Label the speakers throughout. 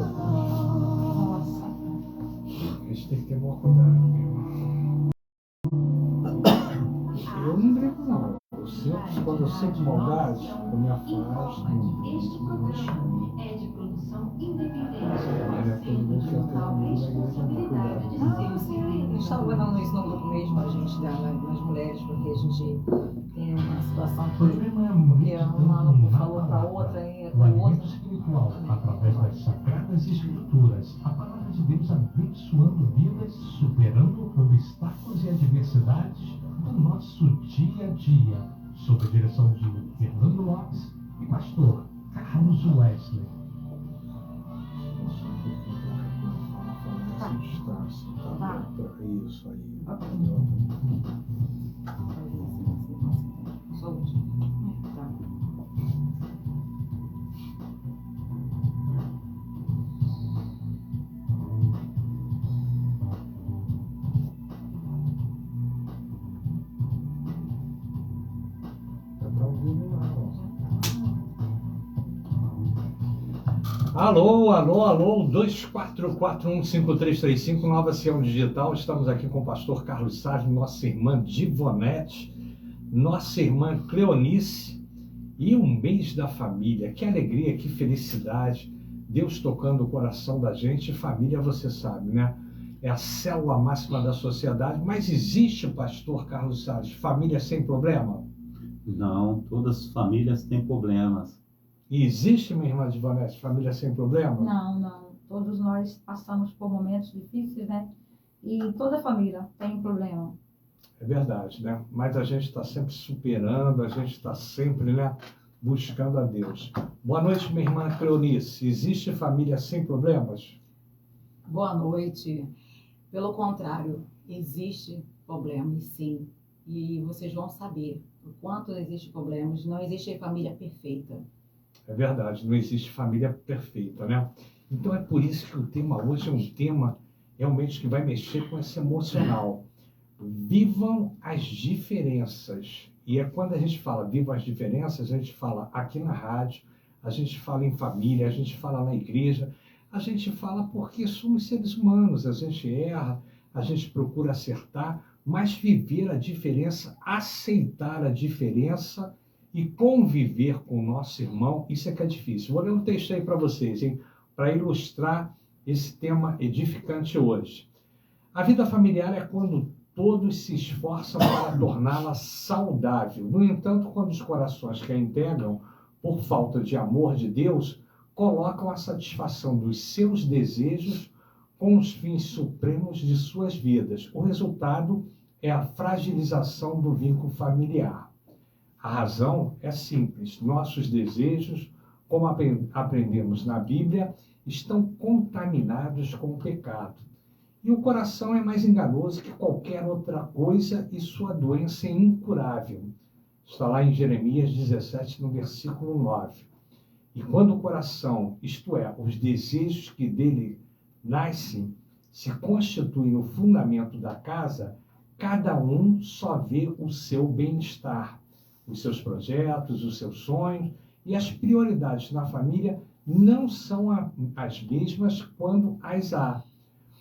Speaker 1: Nossa.
Speaker 2: A gente tem que ter bom cuidado mesmo. Eu não brigo, não. Quando eu sinto maldade, eu me afasto. Mas é todo mundo que eu tenho comigo na igreja, não. Cuidado.
Speaker 1: Não, sim, a gente está trabalhando isso no grupo mesmo, a gente das mulheres, porque a gente tem uma situação que uma falou para outra e
Speaker 3: o
Speaker 1: a
Speaker 3: alimento
Speaker 1: outra.
Speaker 3: espiritual, através das sagradas escrituras, a palavra de Deus abençoando vidas, superando obstáculos e adversidades do nosso dia a dia, sob a direção de Fernando Lopes e pastor Carlos Wesley.
Speaker 2: Tá. Isso aí.
Speaker 1: Solte. Tá.
Speaker 2: Tá ouvindo lá, ó. Alô, 24415335, Nova Sião Digital. Estamos aqui com o pastor Carlos Salles, nossa irmã Divonete, nossa irmã Cleonice, e um mês da família. Que alegria, que felicidade, Deus tocando o coração da gente. Família, você sabe, né? É a célula máxima da sociedade. Mas existe, pastor Carlos Salles, família sem problema?
Speaker 4: Não, todas as famílias têm problemas.
Speaker 2: E existe, minha irmã Divonete, família sem problema?
Speaker 1: Não. Todos nós passamos por momentos difíceis, né? E toda família tem um problema.
Speaker 2: É verdade, né? Mas a gente está sempre superando, a gente está sempre, né, buscando a Deus. Boa noite, minha irmã Cleonice. Existe família sem problemas?
Speaker 5: Boa noite. Pelo contrário, existe problemas, sim. E vocês vão saber o quanto existe problemas. Não existe família perfeita.
Speaker 2: É verdade, não existe família perfeita, né? Então é por isso que o tema hoje é um tema realmente que vai mexer com esse emocional. Vivam as diferenças. E é quando a gente fala vivam as diferenças, a gente fala aqui na rádio, a gente fala em família, a gente fala na igreja, a gente fala porque somos seres humanos, a gente erra, a gente procura acertar, mas viver a diferença, aceitar a diferença e conviver com o nosso irmão, isso é que é difícil. Vou ler um texto aí para vocês, hein, para ilustrar esse tema edificante hoje. A vida familiar é quando todos se esforçam para torná-la saudável. No entanto, quando os corações que a integram, por falta de amor de Deus, colocam a satisfação dos seus desejos com os fins supremos de suas vidas, o resultado é a fragilização do vínculo familiar. A razão é simples. Nossos desejos, como aprendemos na Bíblia, estão contaminados com o pecado. E o coração é mais enganoso que qualquer outra coisa e sua doença é incurável. Está lá em Jeremias 17, no versículo 9. E quando o coração, isto é, os desejos que dele nascem, se constituem no fundamento da casa, cada um só vê o seu bem-estar, os seus projetos, os seus sonhos, e as prioridades na família não são as mesmas quando as há.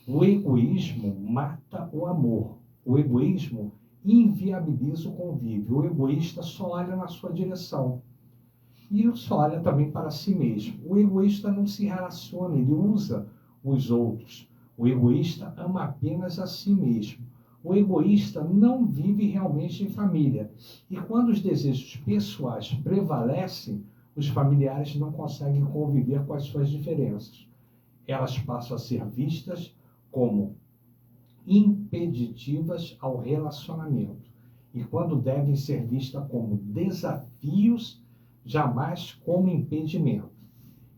Speaker 2: O egoísmo mata o amor. O egoísmo inviabiliza o convívio. O egoísta só olha na sua direção. E só olha também para si mesmo. O egoísta não se relaciona, ele usa os outros. O egoísta ama apenas a si mesmo. O egoísta não vive realmente em família. E quando os desejos pessoais prevalecem, os familiares não conseguem conviver com as suas diferenças. Elas passam a ser vistas como impeditivas ao relacionamento. E quando devem ser vistas como desafios, jamais como impedimento.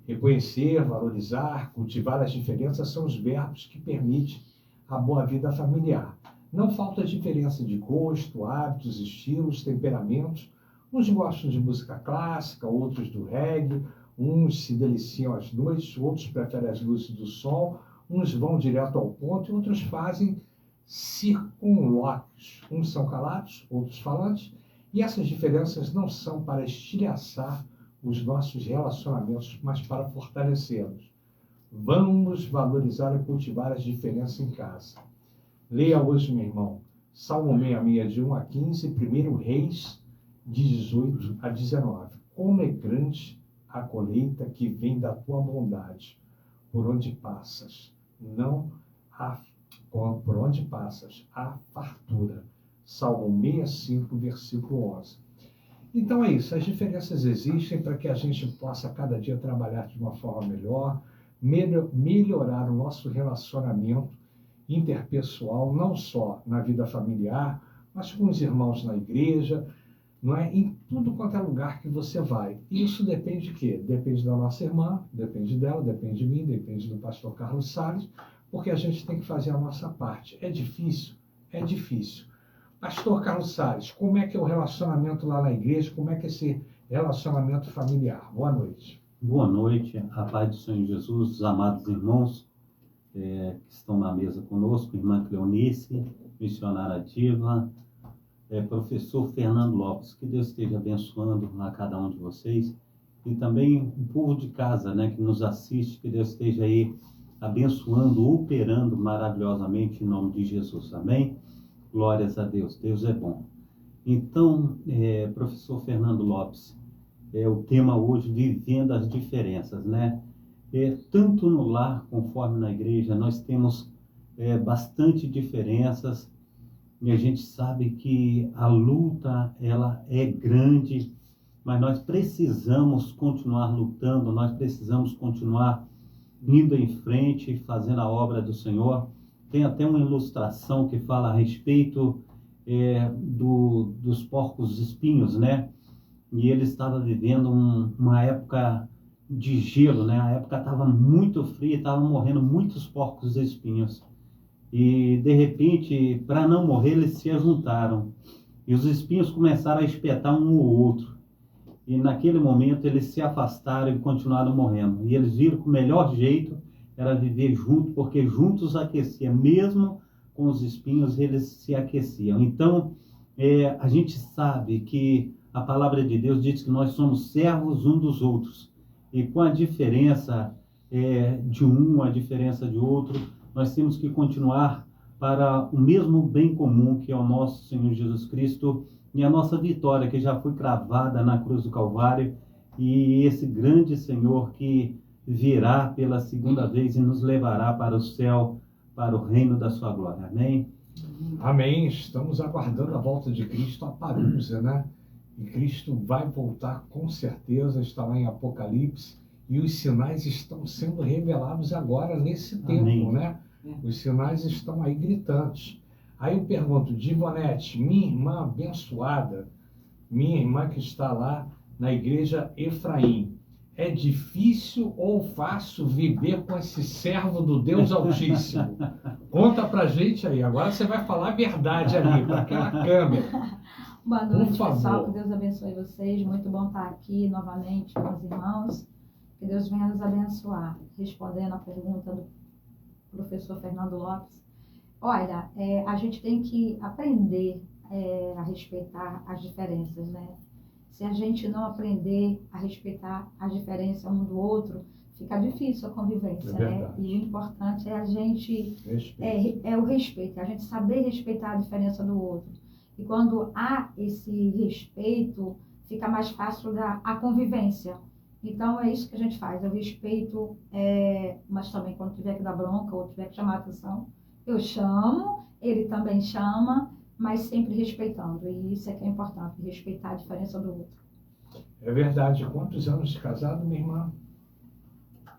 Speaker 2: Reconhecer, valorizar, cultivar as diferenças são os verbos que permitem a boa vida familiar. Não falta diferença de gosto, hábitos, estilos, temperamentos. Uns gostam de música clássica, outros do reggae, uns se deliciam às noites, outros preferem as luzes do sol, uns vão direto ao ponto e outros fazem circunlóquios. Uns são calados, outros falantes, e essas diferenças não são para estilhaçar os nossos relacionamentos, mas para fortalecê-los. Vamos valorizar e cultivar as diferenças em casa. Leia hoje, meu irmão, Salmo 66, de 1 a 15, 1 Reis, de 18 a 19. Como é grande a colheita que vem da tua bondade, por onde passas, por onde passas, há fartura. Salmo 65, versículo 11. Então é isso, as diferenças existem para que a gente possa cada dia trabalhar de uma forma melhor, melhorar o nosso relacionamento interpessoal, não só na vida familiar, mas com os irmãos na igreja, não é? Em tudo quanto é lugar que você vai. E isso depende de quê? Depende da nossa irmã, depende dela, depende de mim, depende do pastor Carlos Salles, porque a gente tem que fazer a nossa parte. É difícil? É difícil. Pastor Carlos Salles, como é que é o relacionamento lá na igreja? Como é que é esse relacionamento familiar? Boa noite.
Speaker 4: Boa noite, a paz do Senhor Jesus, os amados irmãos que estão na mesa conosco, irmã Cleonice, missionária ativa, professor Fernando Lopes, que Deus esteja abençoando a cada um de vocês, e também o povo de casa, né, que nos assiste, que Deus esteja aí abençoando, operando maravilhosamente em nome de Jesus, amém? Glórias a Deus, Deus é bom. Então, professor Fernando Lopes, o tema hoje, vivendo as diferenças, né? Tanto no lar, conforme na igreja, nós temos bastante diferenças, e a gente sabe que a luta, ela é grande, mas nós precisamos continuar lutando, nós precisamos continuar indo em frente, fazendo a obra do Senhor. Tem até uma ilustração que fala a respeito dos porcos espinhos, né? E ele estava vivendo uma época de gelo, né? A época estava muito fria, estavam morrendo muitos porcos espinhos. E, de repente, para não morrer, eles se ajuntaram. E os espinhos começaram a espetar um ou outro. E, naquele momento, eles se afastaram e continuaram morrendo. E eles viram que o melhor jeito era viver junto, porque juntos aquecia. Mesmo com os espinhos, eles se aqueciam. Então, a gente sabe que a palavra de Deus diz que nós somos servos um dos outros. E com a diferença de um, a diferença de outro, nós temos que continuar para o mesmo bem comum que é o nosso Senhor Jesus Cristo e a nossa vitória que já foi cravada na cruz do Calvário, e esse grande Senhor que virá pela segunda vez e nos levará para o céu, para o reino da sua glória. Amém?
Speaker 2: Amém. Estamos aguardando a volta de Cristo a Parousia, né? E Cristo vai voltar com certeza, está lá em Apocalipse, e os sinais estão sendo revelados agora nesse tempo,
Speaker 4: Amém.
Speaker 2: Né? Os sinais estão aí gritantes. Aí eu pergunto, Divonete, minha irmã abençoada, minha irmã que está lá na igreja Efraim, é difícil ou fácil viver com esse servo do Deus Altíssimo? Conta pra gente aí, agora você vai falar a verdade ali, para aquela câmera.
Speaker 6: Boa noite,
Speaker 2: Por favor.
Speaker 6: pessoal. Que Deus abençoe vocês. Muito bom estar aqui novamente com os irmãos. Que Deus venha nos abençoar. Respondendo a pergunta do professor Fernando Lopes. Olha, a gente tem que aprender a respeitar as diferenças, né? Se a gente não aprender a respeitar as diferenças um do outro, fica difícil a convivência, né? E o importante é a gente... o respeito, é a gente saber respeitar a diferença do outro. E quando há esse respeito, fica mais fácil a convivência. Então, é isso que a gente faz. Eu respeito, mas também quando tiver que dar bronca ou tiver que chamar a atenção, eu chamo, ele também chama, mas sempre respeitando. E isso é que é importante, respeitar a diferença do outro.
Speaker 2: É verdade. Quantos anos de casado, minha irmã?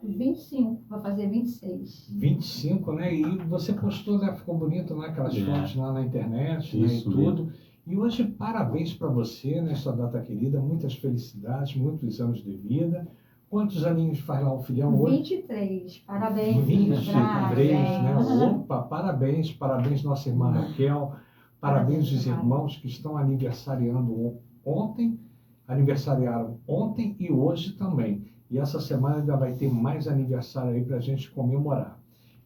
Speaker 6: 25, vai fazer 26.
Speaker 2: 25, né? E você postou, né? Ficou bonito, né? Aquelas fotos lá na internet, né? E
Speaker 4: Isso
Speaker 2: tudo.
Speaker 4: mesmo.
Speaker 2: E hoje, parabéns para você nessa data querida. Muitas felicidades, muitos anos de vida. Quantos aninhos faz lá o filhão hoje?
Speaker 6: 23. Parabéns.
Speaker 2: 23, né?
Speaker 6: Parabéns.
Speaker 2: Opa, parabéns. Parabéns, nossa irmã Raquel. Parabéns os irmãos que estão aniversariando ontem. Aniversariaram ontem e hoje também. E essa semana ainda vai ter mais aniversário aí para a gente comemorar.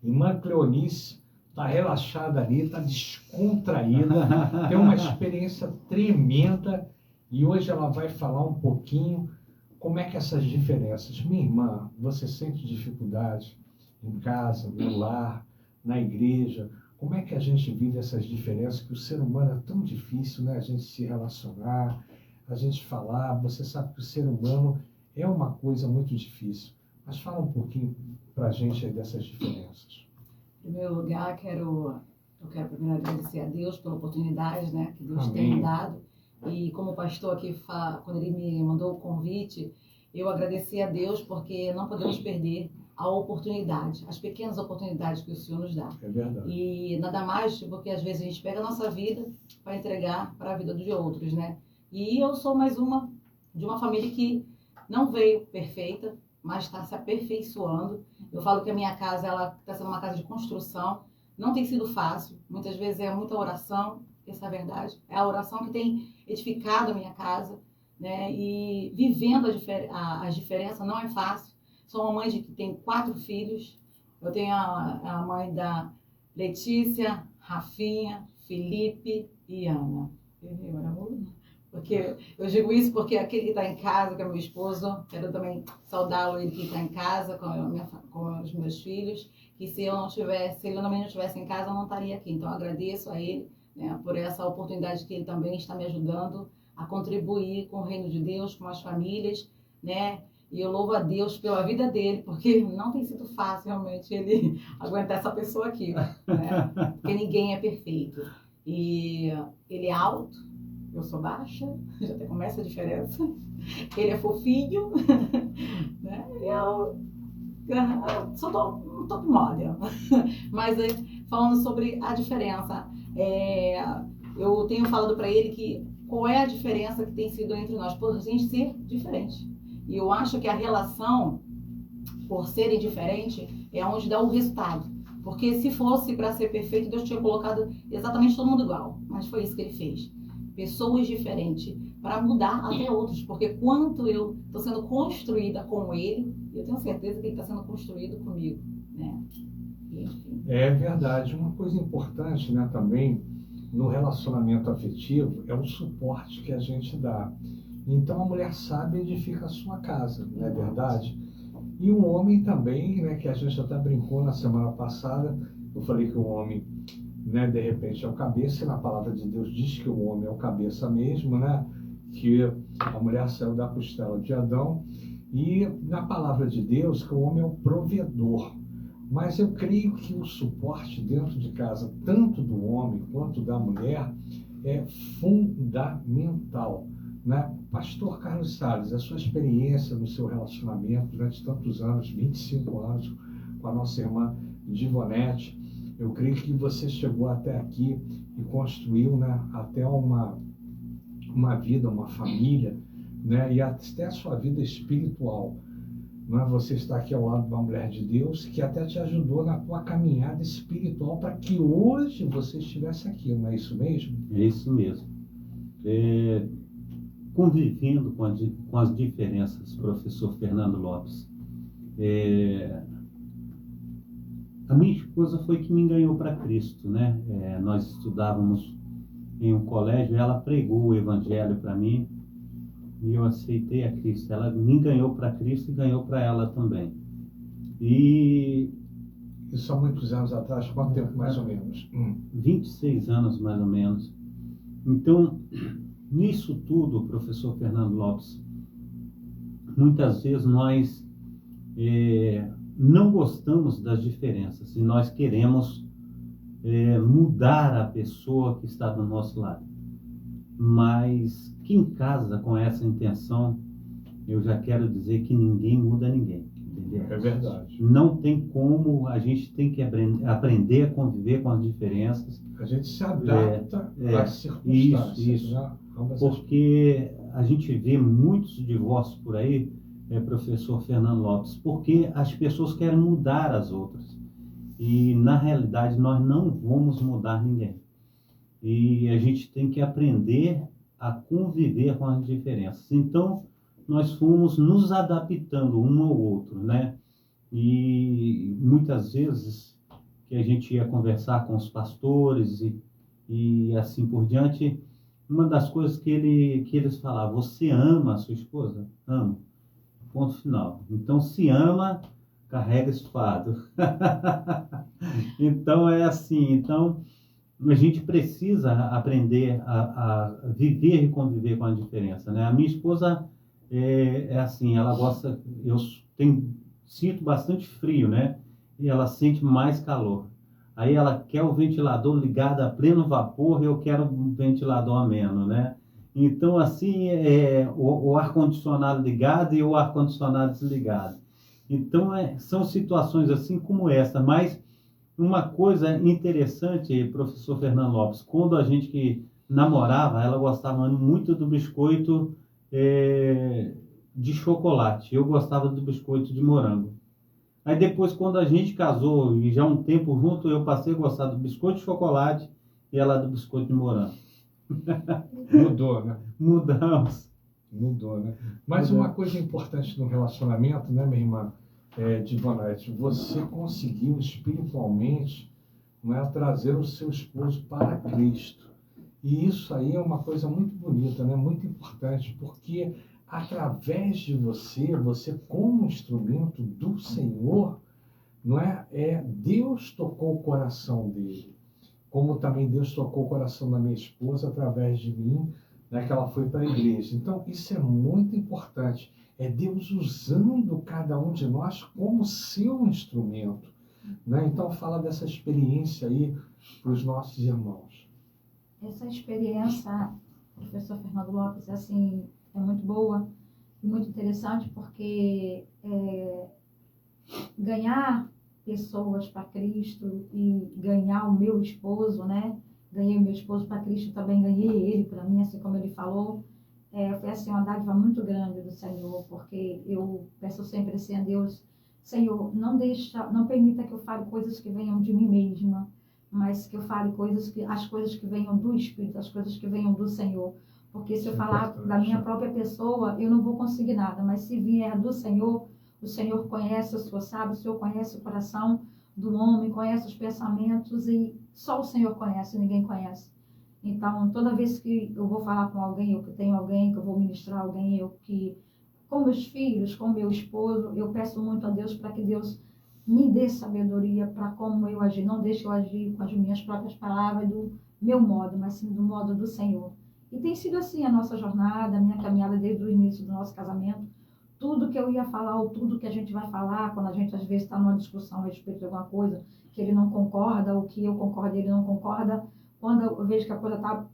Speaker 2: Irmã Cleonice está relaxada ali, está descontraída, tem uma experiência tremenda e hoje ela vai falar um pouquinho como é que essas diferenças. Minha irmã, você sente dificuldade em casa, no lar, na igreja. Como é que a gente vive essas diferenças, que o ser humano é tão difícil, né? A gente se relacionar, a gente falar. Você sabe que o ser humano é uma coisa muito difícil. Mas fala um pouquinho para a gente aí dessas diferenças.
Speaker 5: Em primeiro lugar, eu quero primeiro agradecer a Deus pela oportunidade, né, que Deus
Speaker 2: Amém.
Speaker 5: tem me dado. E como o pastor aqui, quando ele me mandou o convite, eu agradeci a Deus porque não podemos perder a oportunidade, as pequenas oportunidades que o Senhor nos dá.
Speaker 2: É verdade.
Speaker 5: E nada mais porque às vezes a gente pega a nossa vida para entregar para a vida de outros, né? E eu sou mais uma de uma família que não veio perfeita, mas está se aperfeiçoando. Eu falo que a minha casa, ela está sendo uma casa de construção. Não tem sido fácil. Muitas vezes é muita oração, essa é a verdade. É a oração que tem edificado a minha casa, né? E vivendo as diferenças não é fácil. Sou uma mãe que tem 4 filhos. Eu tenho a mãe da Letícia, Rafinha, Felipe e Ana. Porque eu digo isso porque aquele que está em casa, que é meu esposo, quero também saudá-lo, ele que está em casa com os meus filhos, que se ele não estivesse em casa, eu não estaria aqui. Então eu agradeço a ele, né, por essa oportunidade que ele também está me ajudando a contribuir com o reino de Deus, com as famílias, né? E eu louvo a Deus pela vida dele, porque não tem sido fácil realmente ele aguentar essa pessoa aqui, né? Porque ninguém é perfeito. E ele é alto, eu sou baixa, já até começa a diferença. Ele é fofinho, né? Eu sou top model. Mas falando sobre a diferença, eu tenho falado para ele que qual é a diferença que tem sido entre nós, por a gente ser diferente. E eu acho que a relação, por serem diferentes, é onde dá o resultado. Porque se fosse para ser perfeito, Deus tinha colocado exatamente todo mundo igual. Mas foi isso que ele fez. Pessoas diferentes para mudar até outros. Porque quanto eu estou sendo construída com ele, eu tenho certeza que ele está sendo construído comigo, né? Enfim.
Speaker 2: É verdade. Uma coisa importante, né, também no relacionamento afetivo é o suporte que a gente dá. Então a mulher sábia edifica a sua casa, não é verdade? E o homem também, né, que a gente até brincou na semana passada, eu falei que o homem, né, de repente é o cabeça, e na palavra de Deus diz que o homem é o cabeça mesmo, né, que a mulher saiu da costela de Adão, e na palavra de Deus que o homem é o provedor. Mas eu creio que o suporte dentro de casa, tanto do homem quanto da mulher, é fundamental, né? Pastor Carlos Salles, a sua experiência no seu relacionamento durante tantos anos, 25 anos, com a nossa irmã Divonete, eu creio que você chegou até aqui e construiu, né, até uma vida, uma família, né, e até a sua vida espiritual. Né? Você está aqui ao lado de uma mulher de Deus que até te ajudou na tua caminhada espiritual para que hoje você estivesse aqui, não é isso mesmo?
Speaker 4: É isso mesmo. Convivendo com as diferenças, professor Fernando Lopes, a minha esposa foi que me ganhou para Cristo, né? Nós estudávamos em um colégio, ela pregou o evangelho para mim e eu aceitei a Cristo. Ela me ganhou para Cristo e ganhou para ela também. E
Speaker 2: isso há muitos anos atrás, quanto tempo mais ou menos?
Speaker 4: 26 anos mais ou menos. Então, nisso tudo, professor Fernando Lopes, muitas vezes nós não gostamos das diferenças e nós queremos mudar a pessoa que está do nosso lado. Mas quem casa com essa intenção, eu já quero dizer que ninguém muda ninguém. Entendeu?
Speaker 2: É verdade.
Speaker 4: Não tem como, a gente tem que aprender a conviver com as diferenças.
Speaker 2: A gente se adapta às circunstâncias.
Speaker 4: Isso.
Speaker 2: Né?
Speaker 4: Porque a gente vê muitos divórcios por aí, professor Fernando Lopes, porque as pessoas querem mudar as outras. E, na realidade, nós não vamos mudar ninguém. E a gente tem que aprender a conviver com as diferenças. Então, nós fomos nos adaptando um ao outro, né? E muitas vezes que a gente ia conversar com os pastores e assim por diante, uma das coisas que eles falavam: você ama a sua esposa? Amo. Ponto final. Então, se ama, carrega esse fardo. Então, é assim. Então, a gente precisa aprender a viver e conviver com a diferença, né? A minha esposa é assim, ela gosta... sinto bastante frio, né? E ela sente mais calor. Aí ela quer o ventilador ligado a pleno vapor e eu quero um ventilador ameno, né? Então, assim, o ar-condicionado ligado e o ar-condicionado desligado. Então, são situações assim como essa. Mas uma coisa interessante, professor Fernando Lopes, quando a gente que namorava, ela gostava muito do biscoito de chocolate. Eu gostava do biscoito de morango. Aí depois, quando a gente casou, e já um tempo junto, eu passei a gostar do biscoito de chocolate e ela do biscoito de morango.
Speaker 2: Mudou, né?
Speaker 4: Mudamos.
Speaker 2: Mudou, né? Mas uma coisa importante no relacionamento, né, minha irmã, Divonete, você conseguiu espiritualmente, não é, trazer o seu esposo para Cristo. E isso aí é uma coisa muito bonita, né? Muito importante, porque através de você como instrumento do Senhor, não é? Deus tocou o coração dele, como também Deus tocou o coração da minha esposa através de mim, né, que ela foi para a igreja. Então, isso é muito importante. É Deus usando cada um de nós como seu instrumento, né? Então, fala dessa experiência aí para os nossos irmãos.
Speaker 6: Essa experiência, professor Fernando Lopes, assim, é muito boa e muito interessante, porque ganhar pessoas para Cristo e ganhar o meu esposo, né? Ganhei o meu esposo para Cristo, também ganhei ele para mim, assim como ele falou. Foi assim, uma dádiva muito grande do Senhor, porque eu peço sempre assim a Deus: Senhor, não permita que eu fale coisas que venham de mim mesma, mas que eu fale as coisas que venham do Espírito, as coisas que venham do Senhor. Porque se eu falar da minha própria pessoa, eu não vou conseguir nada, mas se vier do Senhor, o Senhor conhece, o Senhor sabe, o Senhor conhece o coração do homem, conhece os pensamentos, e só o Senhor conhece, ninguém conhece. Então, toda vez que eu vou falar com alguém, ou que tenho alguém, que eu vou ministrar alguém, com meus filhos, com meu esposo, eu peço muito a Deus para que Deus me dê sabedoria para como eu agir. Não deixe eu agir com as minhas próprias palavras, do meu modo, mas sim do modo do Senhor. E tem sido assim a nossa jornada, a minha caminhada desde o início do nosso casamento. Tudo que eu ia falar, ou tudo que a gente vai falar, quando a gente às vezes está numa discussão a respeito de alguma coisa, que ele não concorda, ou que eu concordo e ele não concorda, quando eu vejo que a coisa está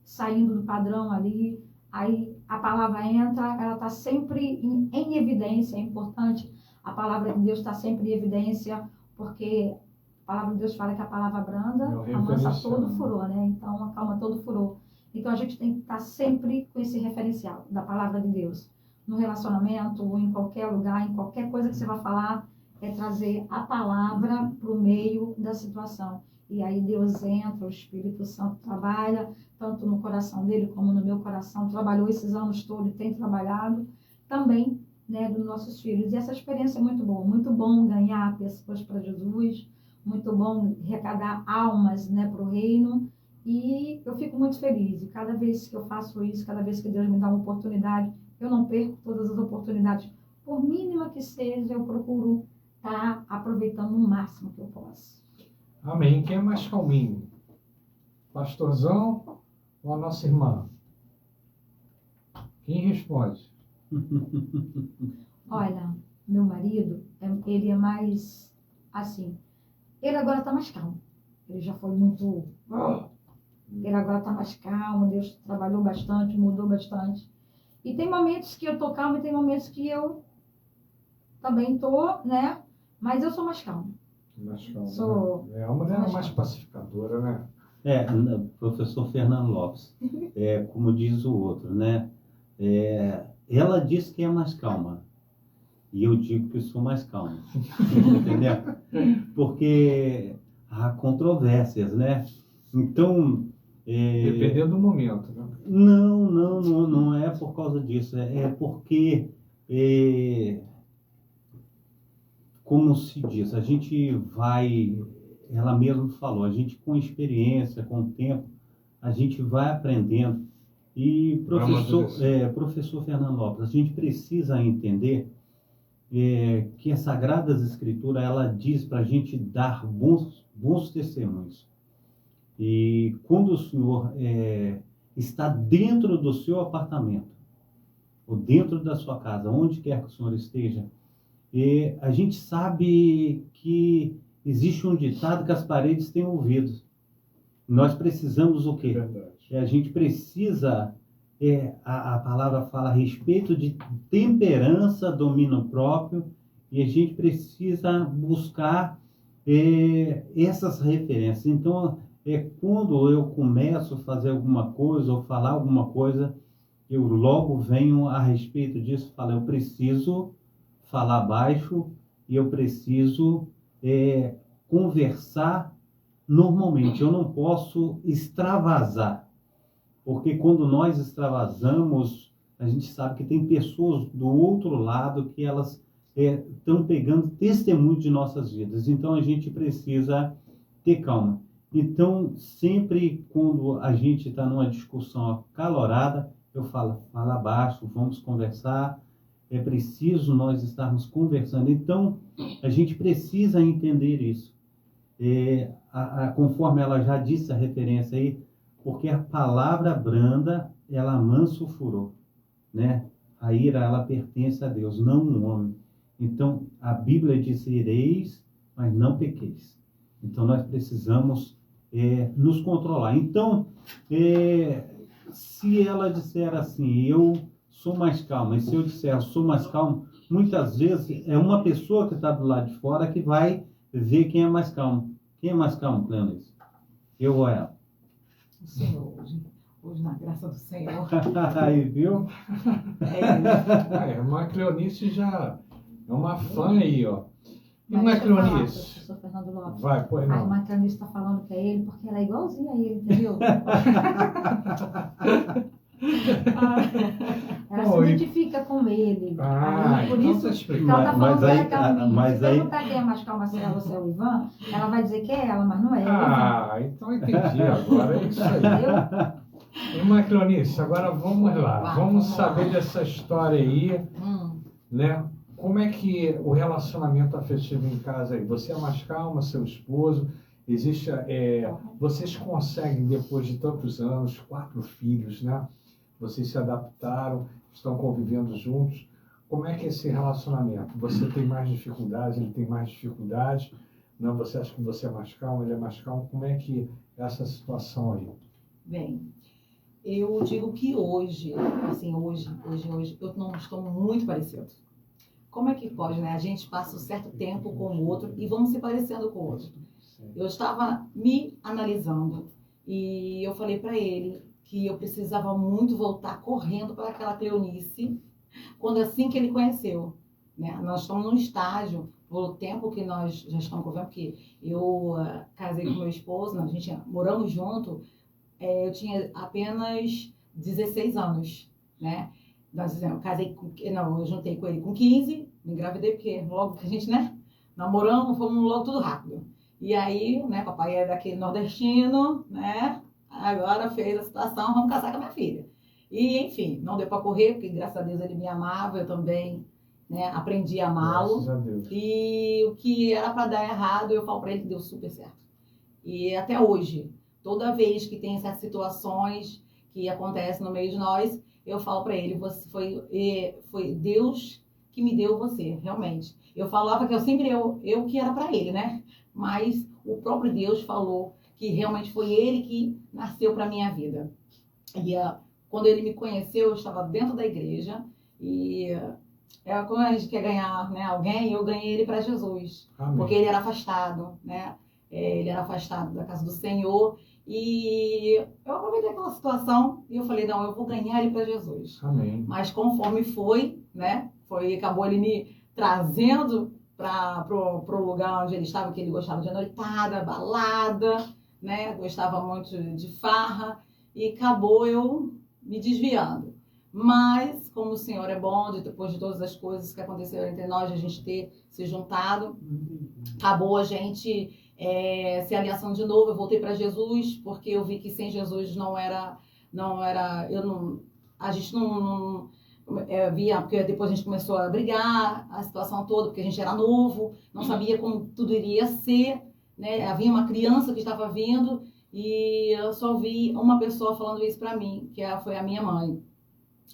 Speaker 6: saindo do padrão ali, aí a palavra entra, ela está sempre em evidência. É importante a palavra de Deus estar sempre em evidência, porque a palavra de Deus fala que a palavra branda amassa todo furor, né? Então, acalma todo furor. Então, a gente tem que estar sempre com esse referencial da palavra de Deus. No relacionamento, ou em qualquer lugar, em qualquer coisa que você vai falar, é trazer a palavra para o meio da situação. E aí Deus entra, o Espírito Santo trabalha, tanto no coração dele como no meu coração. Trabalhou esses anos todos e tem trabalhado também, né, dos nossos filhos. E essa experiência é muito boa. Muito bom ganhar pessoas para Jesus, muito bom arrecadar almas, né, para o reino. E eu fico muito feliz. E cada vez que eu faço isso, cada vez que Deus me dá uma oportunidade, eu não perco todas as oportunidades. Por mínima que seja, eu procuro estar aproveitando o máximo que eu posso.
Speaker 2: Amém. Quem é mais calminho? Pastorzão ou a nossa irmã? Quem responde?
Speaker 6: Olha, meu marido, ele é mais assim. Ele agora está mais calmo. Ele já foi muito... Ele agora está mais calmo. Deus trabalhou bastante, mudou bastante. E tem momentos que eu estou calma e tem momentos que eu também estou, né? Mas eu sou mais calma.
Speaker 2: Mais calma,
Speaker 6: Sou...
Speaker 2: né? A mulher é mais pacificadora, né?
Speaker 4: Professor Fernando Lopes, como diz o outro, né? Ela diz que é mais calma. E eu digo que sou mais calmo. Entendeu? Porque há controvérsias, né? Então...
Speaker 2: Dependendo do momento, né?
Speaker 4: Não é por causa disso. É porque, como se diz, a gente vai, ela mesma falou, a gente com experiência, com o tempo, a gente vai aprendendo. E professor Fernando Lopes, a gente precisa entender que as Sagradas Escrituras, ela diz para a gente dar bons testemunhos. E quando o Senhor está dentro do seu apartamento, ou dentro da sua casa, onde quer que o Senhor esteja, a gente sabe que existe um ditado que as paredes têm ouvidos. Nós precisamos o quê?
Speaker 2: Verdade.
Speaker 4: A gente precisa, a palavra fala a respeito de temperança, domínio próprio, e a gente precisa buscar essas referências. Então, quando eu começo a fazer alguma coisa ou falar alguma coisa, eu logo venho a respeito disso e falo, eu preciso falar baixo e eu preciso conversar normalmente. Eu não posso extravasar, porque quando nós extravasamos, a gente sabe que tem pessoas do outro lado que elas estão pegando testemunho de nossas vidas. Então a gente precisa ter calma. Então, sempre quando a gente está numa discussão acalorada, eu falo, fala baixo, vamos conversar. É preciso nós estarmos conversando. Então, a gente precisa entender isso. Conforme ela já disse a referência aí, porque a palavra branda, ela amansa o furor, né? A ira, ela pertence a Deus, não um homem. Então, a Bíblia diz, ireis, mas não pequeis. Então, nós precisamos nos controlar. Então, se ela disser assim, eu sou mais calma, e se eu disser eu sou mais calmo, muitas vezes é uma pessoa que está do lado de fora que vai ver quem é mais calmo. Quem é mais calmo, Cleonice? Eu ou ela?
Speaker 1: O Senhor, hoje na graça do Senhor.
Speaker 4: Aí, viu?
Speaker 2: A irmã Cleonice já é uma fã aí, ó. Irmã Cleonice.
Speaker 6: Professor Fernando Lopes.
Speaker 2: Vai, pois
Speaker 6: A
Speaker 2: não.
Speaker 6: irmã Cleonice está falando que é ele porque ela é igualzinha a ele, entendeu? Ela se identifica com ele. Aí, por
Speaker 2: então
Speaker 6: isso
Speaker 2: tá
Speaker 6: que
Speaker 2: explicado.
Speaker 6: ela está falando que ela é
Speaker 4: mas
Speaker 6: calminha. Se
Speaker 4: aí-
Speaker 6: perguntar quem é mais calma, se é você ou o Ivan, ela vai dizer que é ela, mas não é ele.
Speaker 2: Então entendi agora, é isso aí.
Speaker 6: Entendeu?
Speaker 2: Irmã Cleonice, agora vamos lá.
Speaker 1: Vai,
Speaker 2: Vamos
Speaker 1: vamos
Speaker 2: saber
Speaker 1: lá.
Speaker 2: dessa história aí, né? Como é que o relacionamento afetivo em casa aí? Você é mais calma, seu esposo? Existe, vocês conseguem, depois de tantos anos, 4 filhos, né? Vocês se adaptaram, estão convivendo juntos. Como é que é esse relacionamento? Você tem mais dificuldades, ele tem mais dificuldades? Não, você acha que você é mais calmo, ele é mais calmo? Como é que é essa situação aí?
Speaker 5: Bem, eu digo que hoje, eu não estou muito parecido. Como é que pode, né? A gente passa um certo tempo com o outro e vamos se parecendo com o outro. Eu estava me analisando e eu falei para ele que eu precisava muito voltar correndo para aquela Cleonice, quando assim que ele conheceu, né? Nós estamos num estágio, pelo tempo que nós já estamos convivendo, porque eu casei com meu esposo, a gente moramos junto, eu tinha apenas 16 anos, né? Nós dizemos, eu juntei com ele com 15, me engravidei porque logo que a gente, né? Namoramos, fomos logo tudo rápido. E aí, né, papai é daquele nordestino, né? Agora fez a situação, vamos casar com a minha filha. E, enfim, não deu para correr, porque graças a Deus ele me amava, eu também, né, aprendi a amá-lo.
Speaker 2: Graças a Deus.
Speaker 5: E o que era para dar errado, eu falo para ele que deu super certo. E até hoje, toda vez que tem essas situações que acontecem no meio de nós, eu falo para ele, você foi Deus que me deu você, realmente. Eu falava que eu que era para ele, né? Mas o próprio Deus falou que realmente foi ele que nasceu para minha vida. E quando ele me conheceu, eu estava dentro da igreja e quando a gente quer ganhar, né, alguém, eu ganhei ele para Jesus.
Speaker 2: Amém.
Speaker 5: Porque ele era afastado, né? Ele era afastado da casa do Senhor. E eu aproveitei aquela situação e eu falei, não, eu vou ganhar ele para Jesus.
Speaker 2: Amém.
Speaker 5: Mas conforme foi, né? Acabou ele me trazendo para o lugar onde ele estava, que ele gostava de noitada, balada, né? Gostava muito de farra. E acabou eu me desviando. Mas, como o Senhor é bom, depois de todas as coisas que aconteceram entre nós, a gente ter se juntado, acabou a gente se aliaçando de novo. Eu voltei para Jesus, porque eu vi que sem Jesus a gente via, porque depois a gente começou a brigar, a situação toda, porque a gente era novo, não sabia como tudo iria ser, né? Havia uma criança que estava vindo e eu só vi uma pessoa falando isso para mim, que foi a minha mãe.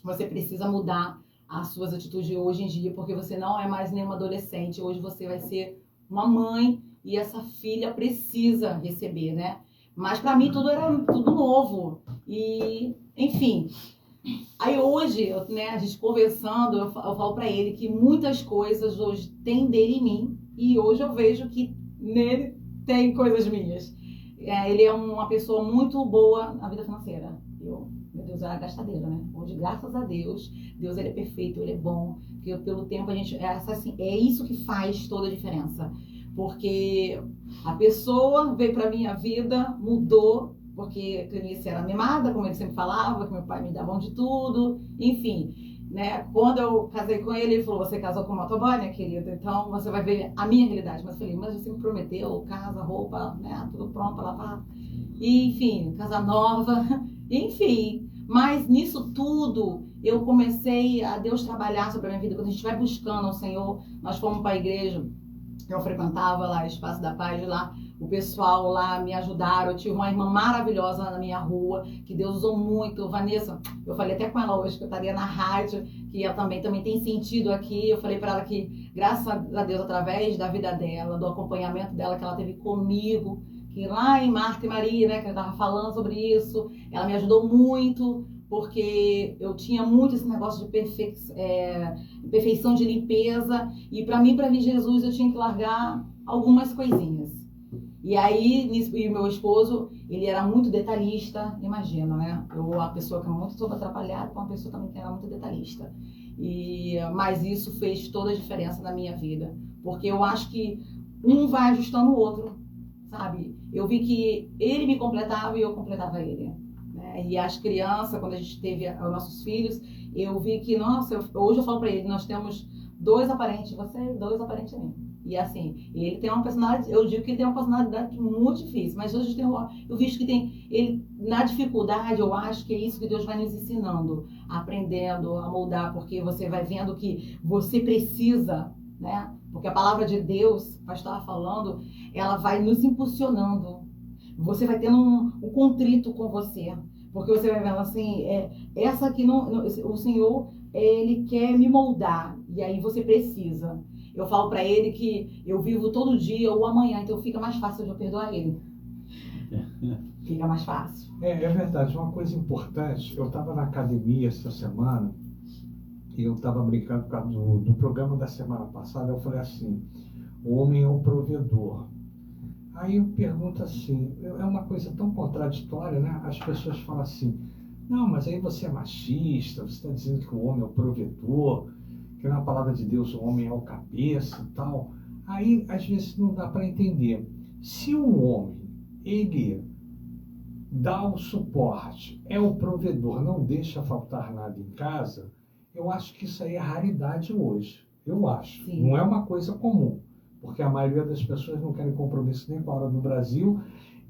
Speaker 5: Você precisa mudar as suas atitudes hoje em dia, porque você não é mais nenhuma adolescente, hoje você vai ser uma mãe e essa filha precisa receber, né? Mas para mim tudo era tudo novo e, enfim. Aí hoje, né, a gente conversando, eu falo para ele que muitas coisas hoje tem dele em mim e hoje eu vejo que nele tem coisas minhas. Ele é uma pessoa muito boa na vida financeira. Meu Deus, era gastadeira, né? Hoje, graças a Deus, Deus ele é perfeito, ele é bom. Porque pelo tempo a gente. Assim, é isso que faz toda a diferença. Porque a pessoa veio pra minha vida, mudou, porque a Clenice era mimada, como ele sempre falava, que meu pai me dava de tudo, enfim. Né? Quando eu casei com ele, ele falou, você casou com motoboy, né, querida? Então você vai ver a minha realidade. Mas eu falei, mas você me prometeu casa, roupa, né, tudo pronto para lavar. E, enfim, casa nova, enfim. Mas nisso tudo, eu comecei a Deus trabalhar sobre a minha vida. Quando a gente vai buscando o Senhor, nós fomos para a igreja, eu frequentava lá, Espaço da Paz, lá, o pessoal lá me ajudaram. Eu tive uma irmã maravilhosa na minha rua, que Deus usou muito. Vanessa, eu falei até com ela hoje, que eu estaria na rádio, que ela também tem sentido aqui. Eu falei para ela que, graças a Deus, através da vida dela, do acompanhamento dela que ela teve comigo, que lá em Marta e Maria, né, que eu estava falando sobre isso, ela me ajudou muito, porque eu tinha muito esse negócio de perfeição de limpeza, e para mim, para vir Jesus, eu tinha que largar algumas coisinhas. E aí, e meu esposo, ele era muito detalhista, imagina, né? A pessoa que é muito soube atrapalhada, uma pessoa também que era muito detalhista. Mas isso fez toda a diferença na minha vida, porque eu acho que um vai ajustando o outro, sabe? Eu vi que ele me completava e eu completava ele. Né? E as crianças, quando a gente teve os nossos filhos, eu vi que, nossa, hoje eu falo pra ele, nós temos 2 aparentes de você e 2 aparentes de mim. E assim, ele tem uma personalidade, eu digo que ele tem uma personalidade muito difícil, mas hoje eu vejo que tem, ele, na dificuldade, eu acho que é isso que Deus vai nos ensinando, aprendendo a moldar, porque você vai vendo que você precisa, né? Porque a palavra de Deus, o pastor estava falando, ela vai nos impulsionando. Você vai tendo um contrito com você. Porque você vai vendo assim, essa aqui o Senhor, ele quer me moldar. E aí você precisa. Eu falo para ele que eu vivo todo dia ou amanhã, então fica mais fácil de eu perdoar ele. Fica mais fácil.
Speaker 2: É verdade. Uma coisa importante, eu estava na academia essa semana, e eu estava brincando por causa do programa da semana passada, eu falei assim, o homem é o provedor. Aí eu pergunto assim, é uma coisa tão contraditória, né? As pessoas falam assim, não, mas aí você é machista, você está dizendo que o homem é o provedor, que na palavra de Deus o homem é o cabeça e tal. Aí, às vezes, não dá para entender. Se o homem, ele dá o suporte, é o provedor, não deixa faltar nada em casa, eu acho que isso aí é raridade hoje. Eu acho.
Speaker 5: Sim.
Speaker 2: Não é uma coisa comum. Porque a maioria das pessoas não querem compromisso nem com a hora do Brasil.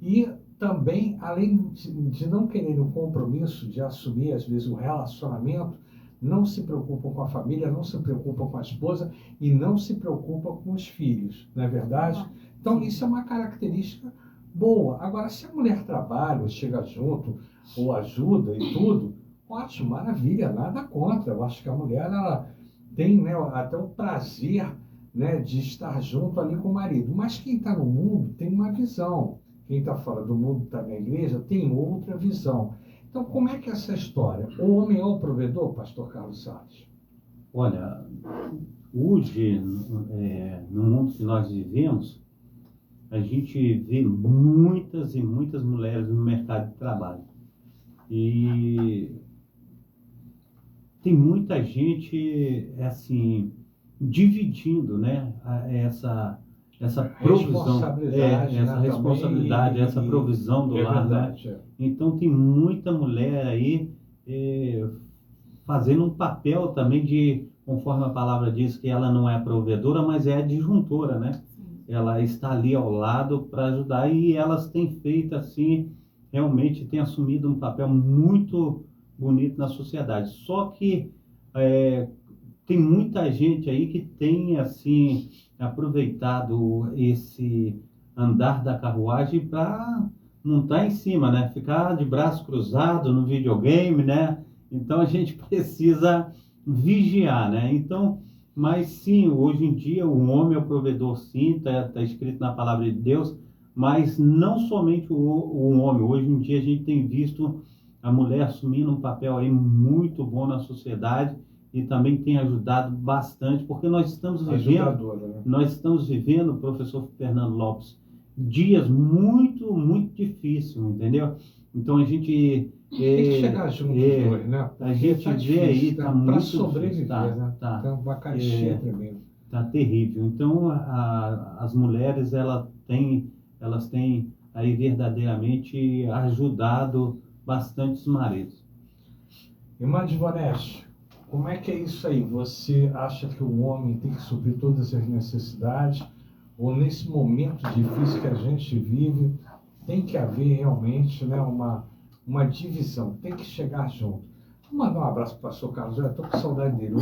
Speaker 2: E também, além de não quererem o compromisso, de assumir, às vezes, o relacionamento, não se preocupam com a família, não se preocupam com a esposa e não se preocupam com os filhos. Não é verdade? Então, isso é uma característica boa. Agora, se a mulher trabalha, ou chega junto, ou ajuda e tudo, ótimo, maravilha, nada contra. Eu acho que a mulher, ela tem, né, até o prazer, né, de estar junto ali com o marido. Mas quem está no mundo tem uma visão. Quem está fora do mundo, está na igreja, tem outra visão. Então, como é que é essa história? O homem é o provedor, pastor Carlos Salles?
Speaker 4: Olha, hoje, no mundo que nós vivemos, a gente vê muitas e muitas mulheres no mercado de trabalho. E tem muita gente, assim, dividindo, né, essa provisão, essa responsabilidade, essa provisão do lar,
Speaker 2: verdade,
Speaker 4: né? Então tem muita mulher aí fazendo um papel também de, conforme a palavra diz, que ela não é provedora, mas é adjuntora, né? Ela está ali ao lado para ajudar e elas têm feito assim, realmente têm assumido um papel muito bonito na sociedade. Só que Tem muita gente aí que tem, assim, aproveitado esse andar da carruagem para montar em cima, né? Ficar de braço cruzado no videogame, né? Então a gente precisa vigiar, né? Então, mas sim, hoje em dia o homem é o provedor, sim, tá escrito na palavra de Deus, mas não somente o homem. Hoje em dia a gente tem visto a mulher assumindo um papel aí muito bom na sociedade e também tem ajudado bastante, porque
Speaker 2: Ajudadora, né?
Speaker 4: nós estamos vivendo, professor Fernando Lopes, dias muito, muito difíceis, entendeu? Então a gente
Speaker 2: Tem que chegar junto hoje, né?
Speaker 4: a
Speaker 2: Porque
Speaker 4: gente
Speaker 2: tá
Speaker 4: vê aí,
Speaker 2: difícil,
Speaker 4: tá
Speaker 2: para
Speaker 4: muito
Speaker 2: sobreviver,
Speaker 4: difícil,
Speaker 2: né?
Speaker 4: tá.
Speaker 2: Tem uma caixinha tremenda.
Speaker 4: Tá terrível. Então, as mulheres, elas têm aí verdadeiramente ajudado bastante os maridos.
Speaker 2: Irmã Ivonete, como é que é isso aí? Você acha que o homem tem que suprir todas as necessidades? Ou nesse momento difícil que a gente vive, tem que haver realmente, né, uma divisão, tem que chegar junto? Vou mandar um abraço para o pastor Carlos, eu estou com saudade dele.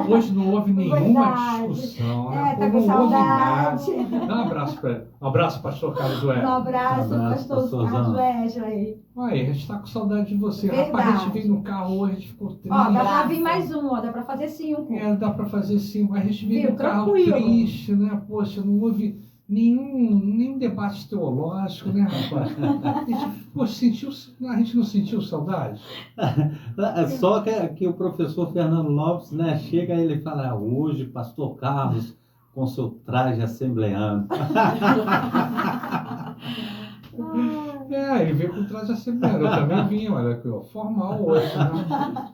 Speaker 2: Hoje não houve nenhuma
Speaker 6: Verdade.
Speaker 2: discussão, né?
Speaker 6: Tá com
Speaker 2: Não houve
Speaker 6: saudade.
Speaker 2: nada. Dá um abraço para ele. Um abraço, pastor Carlos
Speaker 6: Um
Speaker 2: Wesley.
Speaker 6: abraço, pastor
Speaker 4: pastorzão.
Speaker 6: Carlos Wesley.
Speaker 2: Aí, a gente está com saudade de você.
Speaker 6: Verdade.
Speaker 2: Rapaz, a gente veio no carro hoje, a gente ficou triste.
Speaker 6: Ó, dá pra
Speaker 5: Abraço.
Speaker 6: vir mais um, ó, dá pra fazer 5.
Speaker 2: Dá para fazer sim, mas a gente veio
Speaker 6: Viu?
Speaker 2: no carro
Speaker 6: Tranquilo.
Speaker 2: triste, né? Poxa, não houve nenhum debate teológico, né, rapaz? A gente, poxa, a gente não sentiu saudade?
Speaker 4: Só que o professor Fernando Lopes, né, chega e ele fala, hoje, pastor Carlos, com seu traje assembleano.
Speaker 2: Ele veio com traje assembleano, eu também vim, olha aqui, ó, formal hoje, né?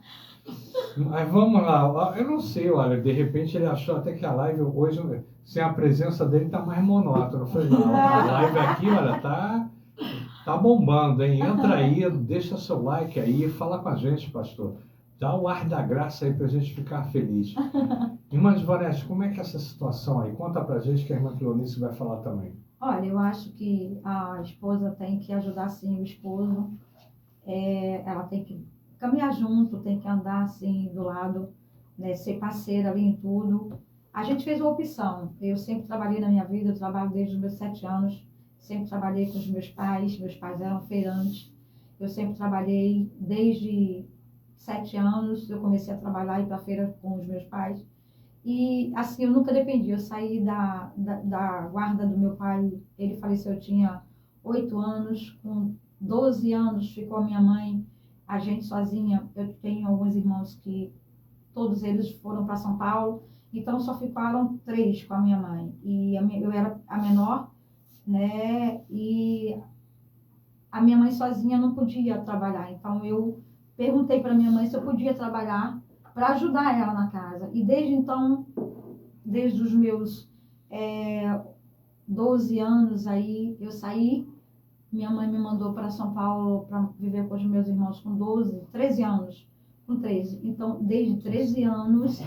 Speaker 2: Mas vamos lá, eu não sei, olha, de repente ele achou até que a live hoje, sem a presença dele, tá mais monótona. Foi não, a live aqui, olha, tá bombando, hein? Entra aí, deixa seu like aí, fala com a gente, pastor. Dá o ar da graça aí pra gente ficar feliz. Irmã Ivonete, como é que é essa situação aí? Conta pra gente que a irmã Cleonice vai falar também.
Speaker 6: Olha, eu acho que a esposa tem que ajudar sim o esposo. Ela tem que caminhar junto, tem que andar assim do lado, né, ser parceira ali em tudo. A gente fez uma opção. Eu sempre trabalhei na minha vida, eu trabalho desde os meus 7 anos. Sempre trabalhei com os meus pais eram feirantes. Eu sempre trabalhei desde 7 anos, eu comecei a trabalhar e ir para a feira com os meus pais. E assim, eu nunca dependi. Eu saí da guarda do meu pai, ele faleceu, eu tinha 8 anos, com 12 anos ficou a minha mãe, a gente sozinha. Eu tenho alguns irmãos que todos eles foram para São Paulo, então só ficaram 3 com a minha mãe. E eu era a menor, né? E a minha mãe sozinha não podia trabalhar, então eu perguntei para minha mãe se eu podia trabalhar para ajudar ela na casa. E desde então, desde os meus 12 anos aí, eu saí. Minha mãe me mandou para São Paulo para viver com os meus irmãos com 13 anos. Com 13. Então, desde 13 anos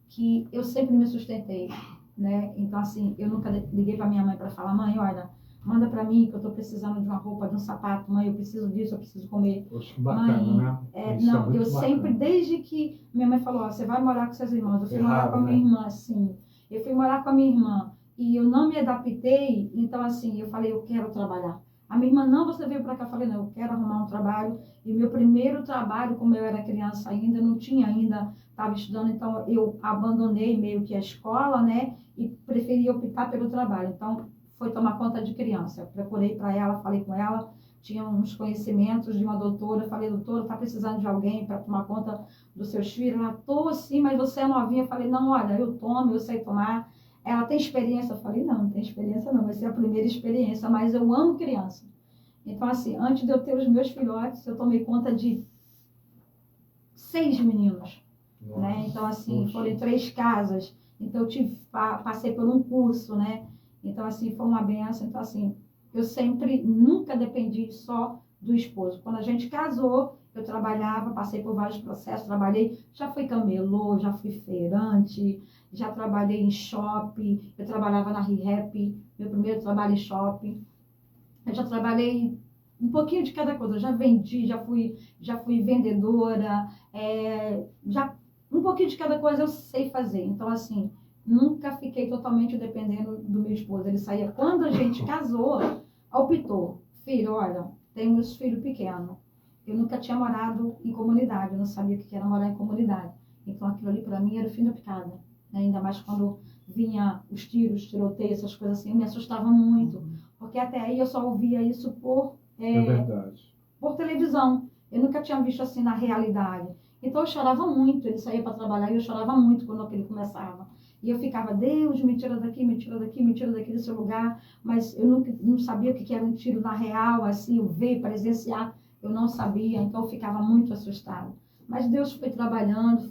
Speaker 6: que eu sempre me sustentei, né? Então, assim, eu nunca liguei para minha mãe para falar, mãe, olha, manda para mim que eu estou precisando de uma roupa, de um sapato, mãe, eu preciso disso, eu preciso comer.
Speaker 2: Poxa, que bacana,
Speaker 6: Mãe,
Speaker 2: né? Isso
Speaker 6: não,
Speaker 2: é muito
Speaker 6: eu
Speaker 2: bacana.
Speaker 6: sempre, desde que minha mãe falou, ó, você vai morar com seus irmãos, eu fui morar
Speaker 2: Errado,
Speaker 6: com a minha irmã, sim. Eu fui morar com a minha irmã e eu não me adaptei, então assim, eu falei, eu quero trabalhar. A minha irmã, não, você veio para cá, eu falei, não, eu quero arrumar um trabalho. E meu primeiro trabalho, como eu era criança ainda, não tinha ainda, estava estudando, então eu abandonei meio que a escola, né, e preferi optar pelo trabalho. Então, foi tomar conta de criança. Eu procurei para ela, falei com ela, tinha uns conhecimentos de uma doutora, falei, doutora, está precisando de alguém para tomar conta dos seus filhos? Ela, tô sim, mas você é novinha. Eu falei, não, olha, eu tomo, eu sei tomar. Ela tem experiência? Eu falei, não tem experiência não, vai ser a primeira experiência, mas eu amo criança. Então, assim, antes de eu ter os meus filhotes, eu tomei conta de 6 meninos,
Speaker 2: Nossa,
Speaker 6: né? Então, assim,
Speaker 2: poxa.
Speaker 6: foram em 3 casas. Então, eu passei por um curso, né? Então, assim, foi uma benção. Então, assim, eu sempre, nunca dependi só do esposo. Quando a gente casou, eu trabalhava, passei por vários processos, trabalhei, já fui camelô, já fui feirante, já trabalhei em shopping, eu trabalhava na ReHap, meu primeiro trabalho em shopping. Eu já trabalhei um pouquinho de cada coisa. Eu já vendi, já fui vendedora, já um pouquinho de cada coisa eu sei fazer. Então, assim, nunca fiquei totalmente dependendo do meu esposo. Ele saía, quando a gente casou, optou, filho, olha, temos filho pequeno. Eu nunca tinha morado em comunidade, eu não sabia o que era morar em comunidade. Então, aquilo ali para mim era o fim da picada. Né? Ainda mais quando vinha os tiros, tiroteios, essas coisas assim, me assustava muito. Porque até aí eu só ouvia isso
Speaker 2: É verdade.
Speaker 6: por televisão. Eu nunca tinha visto assim na realidade. Então eu chorava muito. Ele saía para trabalhar e eu chorava muito quando ele começava. E eu ficava, Deus, me tira daqui, me tira daqui, me tira daqui desse lugar. Mas eu não sabia o que era um tiro na real, assim, eu ver, presenciar. Eu não sabia, então eu ficava muito assustada. Mas Deus foi trabalhando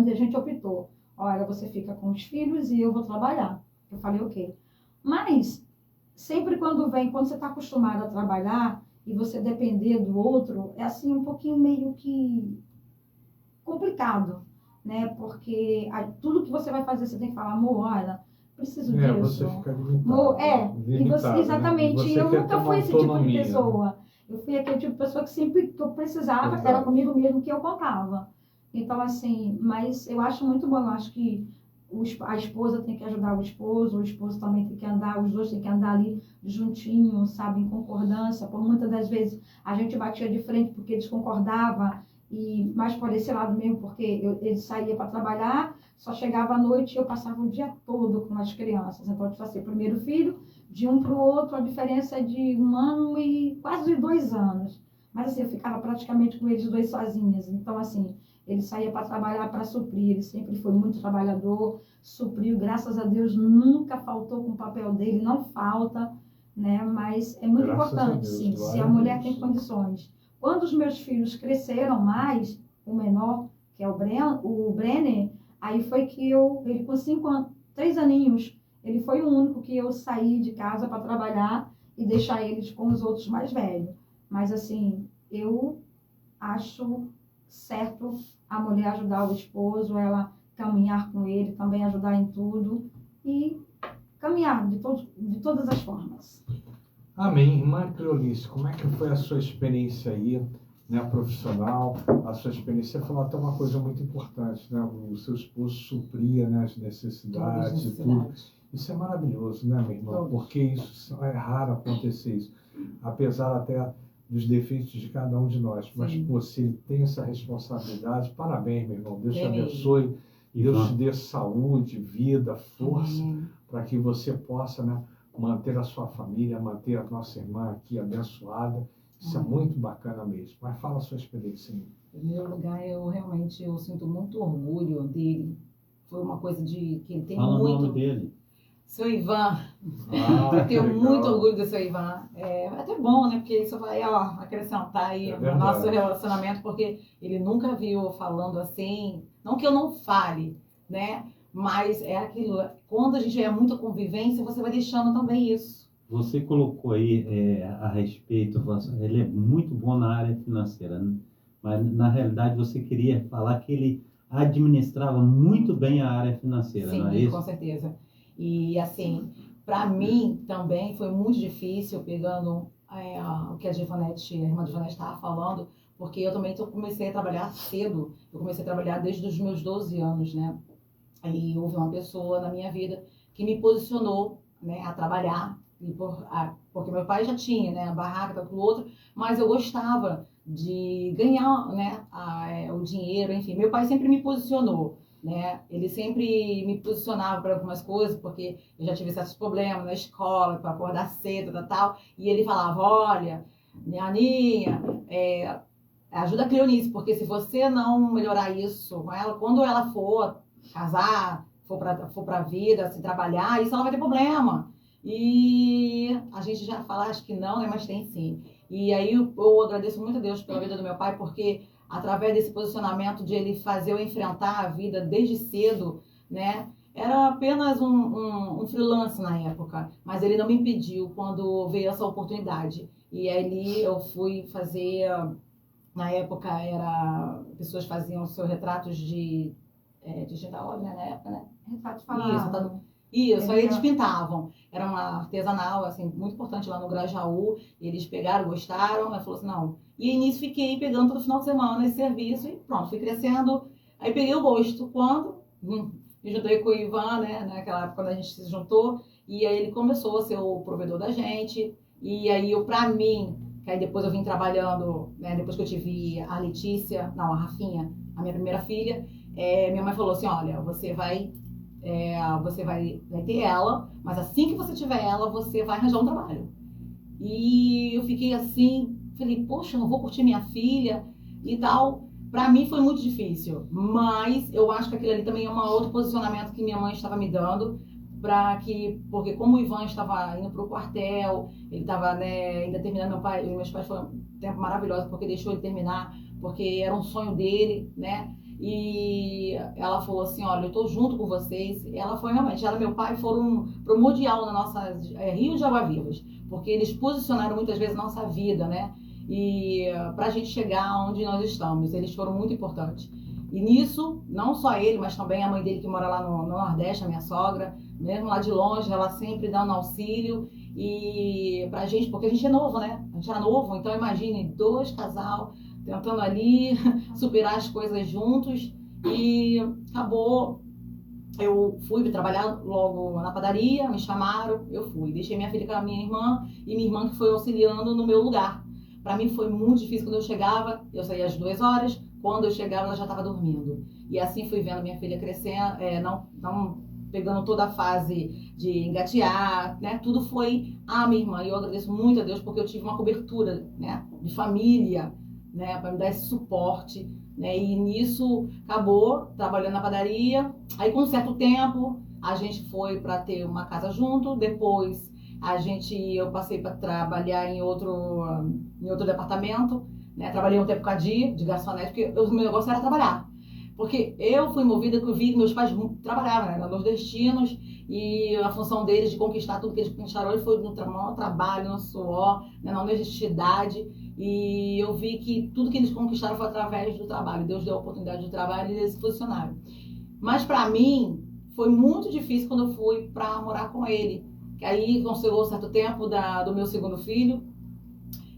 Speaker 6: e a gente optou. Olha, você fica com os filhos e eu vou trabalhar. Eu falei, ok. Mas, sempre quando você está acostumado a trabalhar e você depender do outro, é assim um pouquinho meio que complicado, né? Porque tudo que você vai fazer, você tem que falar, amor, olha, preciso disso.
Speaker 2: Você fica limitado.
Speaker 6: Amor,
Speaker 2: limitado,
Speaker 6: exatamente.
Speaker 2: Né? E você
Speaker 6: Eu
Speaker 2: quer
Speaker 6: nunca
Speaker 2: ter
Speaker 6: fui
Speaker 2: uma
Speaker 6: esse tipo de
Speaker 2: autonomia.
Speaker 6: pessoa. Eu fui aquele tipo de pessoa que sempre que eu precisava,
Speaker 2: Exato.
Speaker 6: era comigo mesmo que eu contava. Então, assim, mas eu acho muito bom. Eu acho que a esposa tem que ajudar o esposo também tem que andar, os dois têm que andar ali juntinhos, sabe, em concordância. Por muitas das vezes a gente batia de frente porque eles concordavam, e mais por esse lado mesmo, porque ele saía para trabalhar, só chegava à noite e eu passava o dia todo com as crianças. Então, eu passei o primeiro filho, de um para o outro, a diferença é de 1 ano e quase 2 anos. Mas assim, eu ficava praticamente com eles dois sozinhas. Então, assim, ele saía para trabalhar, para suprir. Ele sempre foi muito trabalhador, supriu, graças a Deus, nunca faltou com o papel dele, não falta, né? Mas é muito
Speaker 2: Graças a
Speaker 6: importante,
Speaker 2: Deus,
Speaker 6: sim,
Speaker 2: glória
Speaker 6: se a
Speaker 2: a
Speaker 6: mulher
Speaker 2: Deus.
Speaker 6: tem condições. Quando os meus filhos cresceram mais, o menor, que é o Brenner, aí foi que ele com 5 anos, 3 aninhos, ele foi o único que eu saí de casa para trabalhar e deixar eles com os outros mais velhos. Mas, assim, eu acho certo a mulher ajudar o esposo, ela caminhar com ele, também ajudar em tudo e caminhar de todas as formas.
Speaker 2: Amém. Irmã Cleonice, como é que foi a sua experiência aí, né, profissional? A sua experiência, você falou até uma coisa muito importante, né? O seu esposo supria, né, as necessidades e tudo. Isso é maravilhoso, né, minha irmã? Porque isso é raro acontecer isso. Apesar até dos defeitos de cada um de nós. Mas você tem essa responsabilidade. Parabéns, meu irmão. Deus te abençoe. Deus te dê saúde, vida, força, para que você possa, né, manter a sua família, manter a nossa irmã aqui abençoada. Isso é muito bacana mesmo. Mas fala a sua experiência.
Speaker 5: Em primeiro lugar, eu sinto muito orgulho dele. Foi uma coisa que ele tem
Speaker 4: Fala
Speaker 5: muito.
Speaker 4: o nome dele.
Speaker 5: Seu Ivan, eu tenho muito orgulho do seu Ivan. É até bom, né? Porque isso vai acrescentar aí no nosso relacionamento, porque ele nunca viu falando assim. Não que eu não fale, né? Mas é aquilo. Quando a gente é muita convivência, você vai deixando também isso.
Speaker 4: Você colocou aí a respeito, ele é muito bom na área financeira, né? Mas na realidade você queria falar que ele administrava muito bem a área financeira, não é isso?
Speaker 5: Sim, com certeza. E assim, para mim também foi muito difícil, pegando o que a irmã Givanete estava falando, porque eu também comecei a trabalhar cedo. Eu comecei a trabalhar desde os meus 12 anos, né? Aí houve uma pessoa na minha vida que me posicionou, né, a trabalhar, porque meu pai já tinha, né, a barraca, tal, aquilo outro, mas eu gostava de ganhar, né, o dinheiro, enfim. Meu pai sempre me posicionou, né? Ele sempre me posicionava para algumas coisas, porque eu já tive certos problemas na escola, para acordar cedo e tal, e ele falava, olha, minha Aninha, ajuda a Cleonice, porque se você não melhorar isso com ela, quando ela for casar, for para a vida, se trabalhar, isso ela vai ter problema. E a gente já fala, acho que não, né? Mas tem sim. E aí eu agradeço muito a Deus pela vida do meu pai, porque através desse posicionamento de ele fazer eu enfrentar a vida desde cedo, né? Era apenas um freelance na época, mas ele não me impediu quando veio essa oportunidade. E ali eu fui fazer, na época pessoas faziam seus retratos de tinta óleo, né? Na época, né?
Speaker 6: Retrato falado.
Speaker 5: Isso, Isso, aí eles pintavam. Era uma artesanal, assim, muito importante lá no Grajaú. Eles pegaram, gostaram. Ela falou assim, não. E nisso fiquei pegando todo final de semana esse serviço e pronto, fui crescendo. Aí peguei o gosto. Quando me juntei com o Ivan, né, naquela época quando a gente se juntou. E aí ele começou a ser o provedor da gente. E aí pra mim, que aí depois eu vim trabalhando, né, depois que eu tive a Letícia, não, a Rafinha, a minha primeira filha, minha mãe falou assim, olha, você vai ter ela, mas assim que você tiver ela, você vai arranjar um trabalho. E eu fiquei assim, falei, poxa, eu não vou curtir minha filha e tal. Pra mim foi muito difícil, mas eu acho que aquilo ali também é um outro posicionamento que minha mãe estava me dando, porque como o Ivan estava indo pro quartel, ele estava, né, ainda terminando, meus pais foi um tempo maravilhoso, porque deixou ele terminar, porque era um sonho dele, né? E ela falou assim, olha, eu tô junto com vocês. Ela foi realmente, ela e meu pai foram primordial na nossa Rio de Água Vivas, porque eles posicionaram muitas vezes a nossa vida, né? E pra gente chegar onde nós estamos, eles foram muito importantes. E nisso, não só ele, mas também a mãe dele que mora lá no Nordeste, a minha sogra, mesmo lá de longe, ela sempre dando auxílio. E pra gente, porque a gente é novo, né? A gente era novo, então imagine, 2 casal tentando ali superar as coisas juntos. E acabou, eu fui trabalhar logo na padaria, me chamaram, eu fui. Deixei minha filha com a minha irmã, e minha irmã que foi auxiliando no meu lugar. Para mim foi muito difícil quando eu chegava, eu saía às 2 horas, quando eu chegava ela já estava dormindo. E assim fui vendo minha filha crescendo, não pegando toda a fase de engatear, né? Tudo foi a minha irmã. E eu agradeço muito a Deus porque eu tive uma cobertura, né, de família, né, para me dar esse suporte, né? E nisso acabou trabalhando na padaria. Aí com um certo tempo a gente foi para ter uma casa junto. Depois eu passei para trabalhar em outro departamento, né? Trabalhei um tempo com a de garçonete, porque o meu negócio era trabalhar. Porque eu fui movida que eu vi que meus pais trabalhavam, né? Eram nordestinos, e a função deles de conquistar tudo que eles conquistaram foi no maior trabalho, no suor, né? Na honestidade. E eu vi que tudo que eles conquistaram foi através do trabalho. Deus deu a oportunidade de trabalho e eles se posicionaram. Mas para mim foi muito difícil quando eu fui para morar com ele. Que aí, quando chegou um certo tempo do meu segundo filho,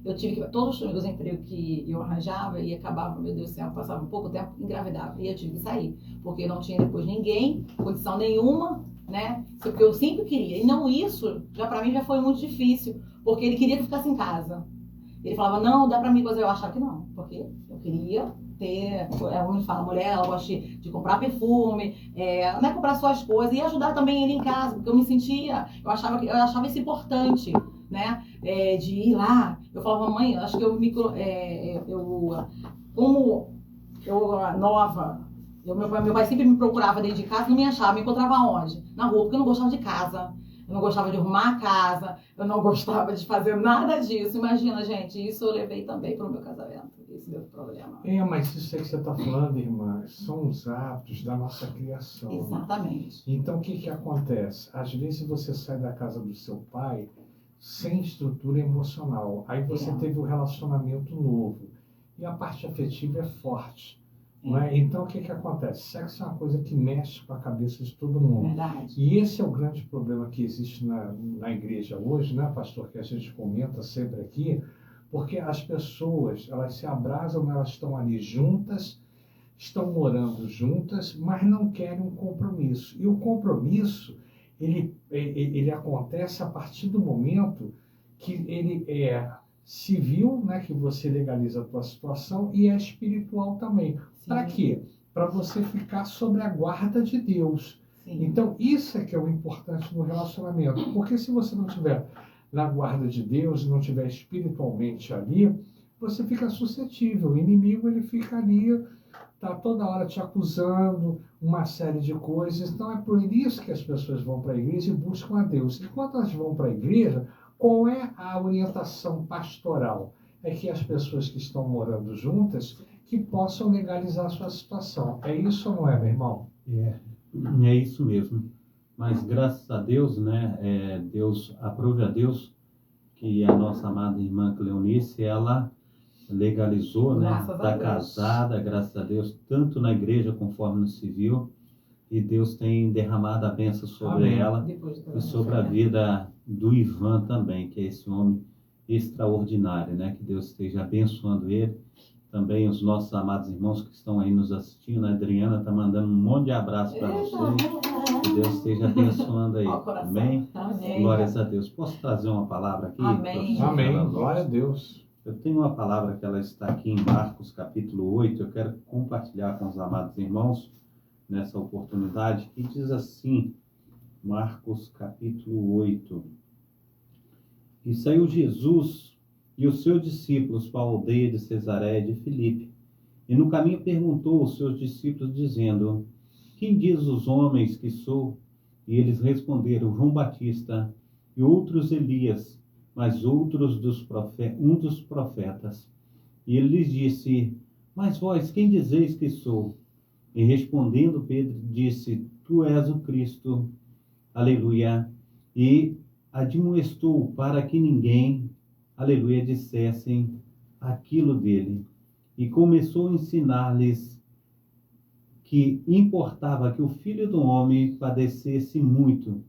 Speaker 5: eu tive que... Todos os meus empregos que eu arranjava e acabava, meu Deus do céu, passava um pouco tempo, engravidava. E eu tive que sair, porque não tinha depois ninguém, condição nenhuma, né? Porque eu sempre queria. E não isso, para mim já foi muito difícil, porque ele queria que eu ficasse em casa. Ele falava, não, dá pra mim coisa. Eu achava que não, porque eu queria ter... Como fala, mulher, ela gosta de comprar perfume, né, comprar suas coisas e ajudar também ele em casa, porque eu me sentia... Eu achava isso importante, né? De ir lá. Eu falava, mãe, acho que como eu nova, meu pai sempre me procurava dentro de casa, não me achava, me encontrava onde? Na rua, porque eu não gostava de casa. Eu não gostava de arrumar a casa, eu não gostava de fazer nada disso. Imagina, gente, isso eu levei também para o meu casamento. Esse deu problema.
Speaker 2: Mas isso aí que você está falando, irmã, são os hábitos da nossa criação.
Speaker 5: Exatamente.
Speaker 2: Então, o que acontece? Às vezes você sai da casa do seu pai sem estrutura emocional. Aí você teve um relacionamento novo. E a parte afetiva é forte. Não é? Então, o que acontece? Sexo é uma coisa que mexe com a cabeça de todo mundo.
Speaker 5: Verdade.
Speaker 2: E esse é o grande problema que existe na igreja hoje, né, pastor? Que a gente comenta sempre aqui, porque as pessoas, elas se abrasam, elas estão ali juntas, estão morando juntas, mas não querem um compromisso. E o compromisso, ele acontece a partir do momento que ele é civil, né, que você legaliza a tua situação, e é espiritual também. Para quê? Para você ficar sobre a guarda de Deus. Sim. Então, isso é que é o importante no relacionamento. Porque se você não estiver na guarda de Deus, não estiver espiritualmente ali, você fica suscetível. O inimigo, ele fica ali, está toda hora te acusando, uma série de coisas. Então, é por isso que as pessoas vão para a igreja e buscam a Deus. E quando elas vão para a igreja, qual é a orientação pastoral? É que as pessoas que estão morando juntas que possam legalizar a sua situação. É isso ou não é, meu irmão?
Speaker 4: É isso mesmo. Mas graças a Deus, né, aprove a Deus que a nossa amada irmã Cleonice, ela legalizou, né, está casada, graças a Deus, tanto na igreja conforme no civil. e Deus tem derramado a bênção sobre
Speaker 2: Amém.
Speaker 4: ela
Speaker 1: Depois do
Speaker 4: e sobre a vida do Ivan também, que é esse homem extraordinário, né? Que Deus esteja abençoando ele. Também os nossos amados irmãos que estão aí nos assistindo. A Adriana está mandando um monte de abraço para vocês. Que Deus esteja abençoando aí.
Speaker 1: Ó, coração.
Speaker 4: Amém?
Speaker 1: Amém.
Speaker 4: Glórias a Deus. Posso trazer uma palavra aqui?
Speaker 1: Amém.
Speaker 4: professor
Speaker 2: Amém.
Speaker 4: Fernando Lopes?
Speaker 2: Glória a Deus.
Speaker 4: Eu tenho uma palavra que ela está aqui em Marcos, capítulo 8. Eu quero compartilhar com os amados irmãos nessa oportunidade, que diz assim, Marcos, capítulo 8. E saiu Jesus e os seus discípulos para a aldeia de Cesareia de Filipe. E no caminho perguntou aos seus discípulos, dizendo, quem diz os homens que sou? E eles responderam, João Batista, e outros Elias, mas outros um dos profetas. E ele lhes disse, mas vós, quem dizeis que sou? E respondendo Pedro, disse, tu és o Cristo. Aleluia. E admoestou para que ninguém, aleluia, dissessem aquilo dele. E começou a ensinar-lhes que importava que o Filho do Homem padecesse muito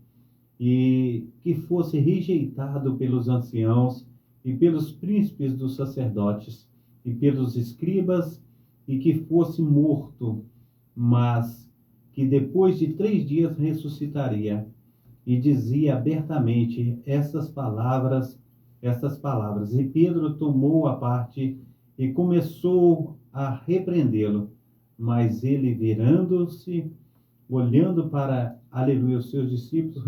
Speaker 4: e que fosse rejeitado pelos anciãos e pelos príncipes dos sacerdotes e pelos escribas e que fosse morto, mas que depois de 3 dias ressuscitaria. E dizia abertamente essas palavras. E Pedro tomou a parte e começou a repreendê-lo. Mas ele, virando-se, olhando para, aleluia, os seus discípulos,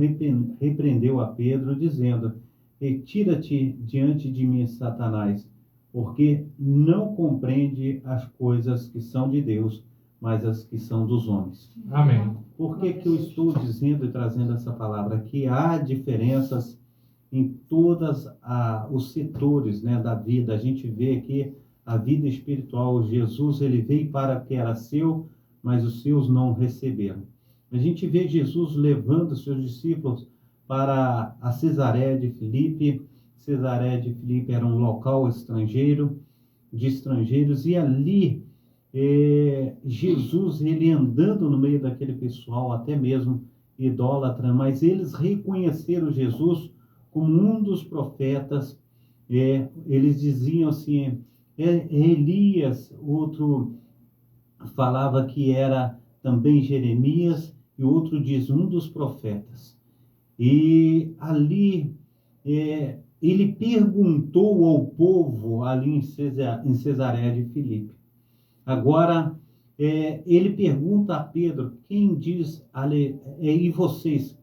Speaker 4: repreendeu a Pedro, dizendo, retira-te diante de mim, Satanás, porque não compreende as coisas que são de Deus, mas as que são dos homens.
Speaker 2: Amém.
Speaker 4: Por que que eu estou dizendo e trazendo essa palavra? Que há diferenças em todos os setores, né, da vida. A gente vê aqui a vida espiritual. Jesus, ele veio para o que era seu, mas os seus não receberam. A gente vê Jesus levando seus discípulos para a Cesareia de Filipe. Cesareia de Filipe era um local estrangeiro, de estrangeiros, e ali Jesus, ele andando no meio daquele pessoal, até mesmo idólatra, mas eles reconheceram Jesus como um dos profetas. Eles diziam assim, Elias, outro falava que era também Jeremias, e outro diz um dos profetas. E ali ele perguntou ao povo ali em Cesareia de Filipe. Agora, ele pergunta a Pedro, quem diz, e vocês,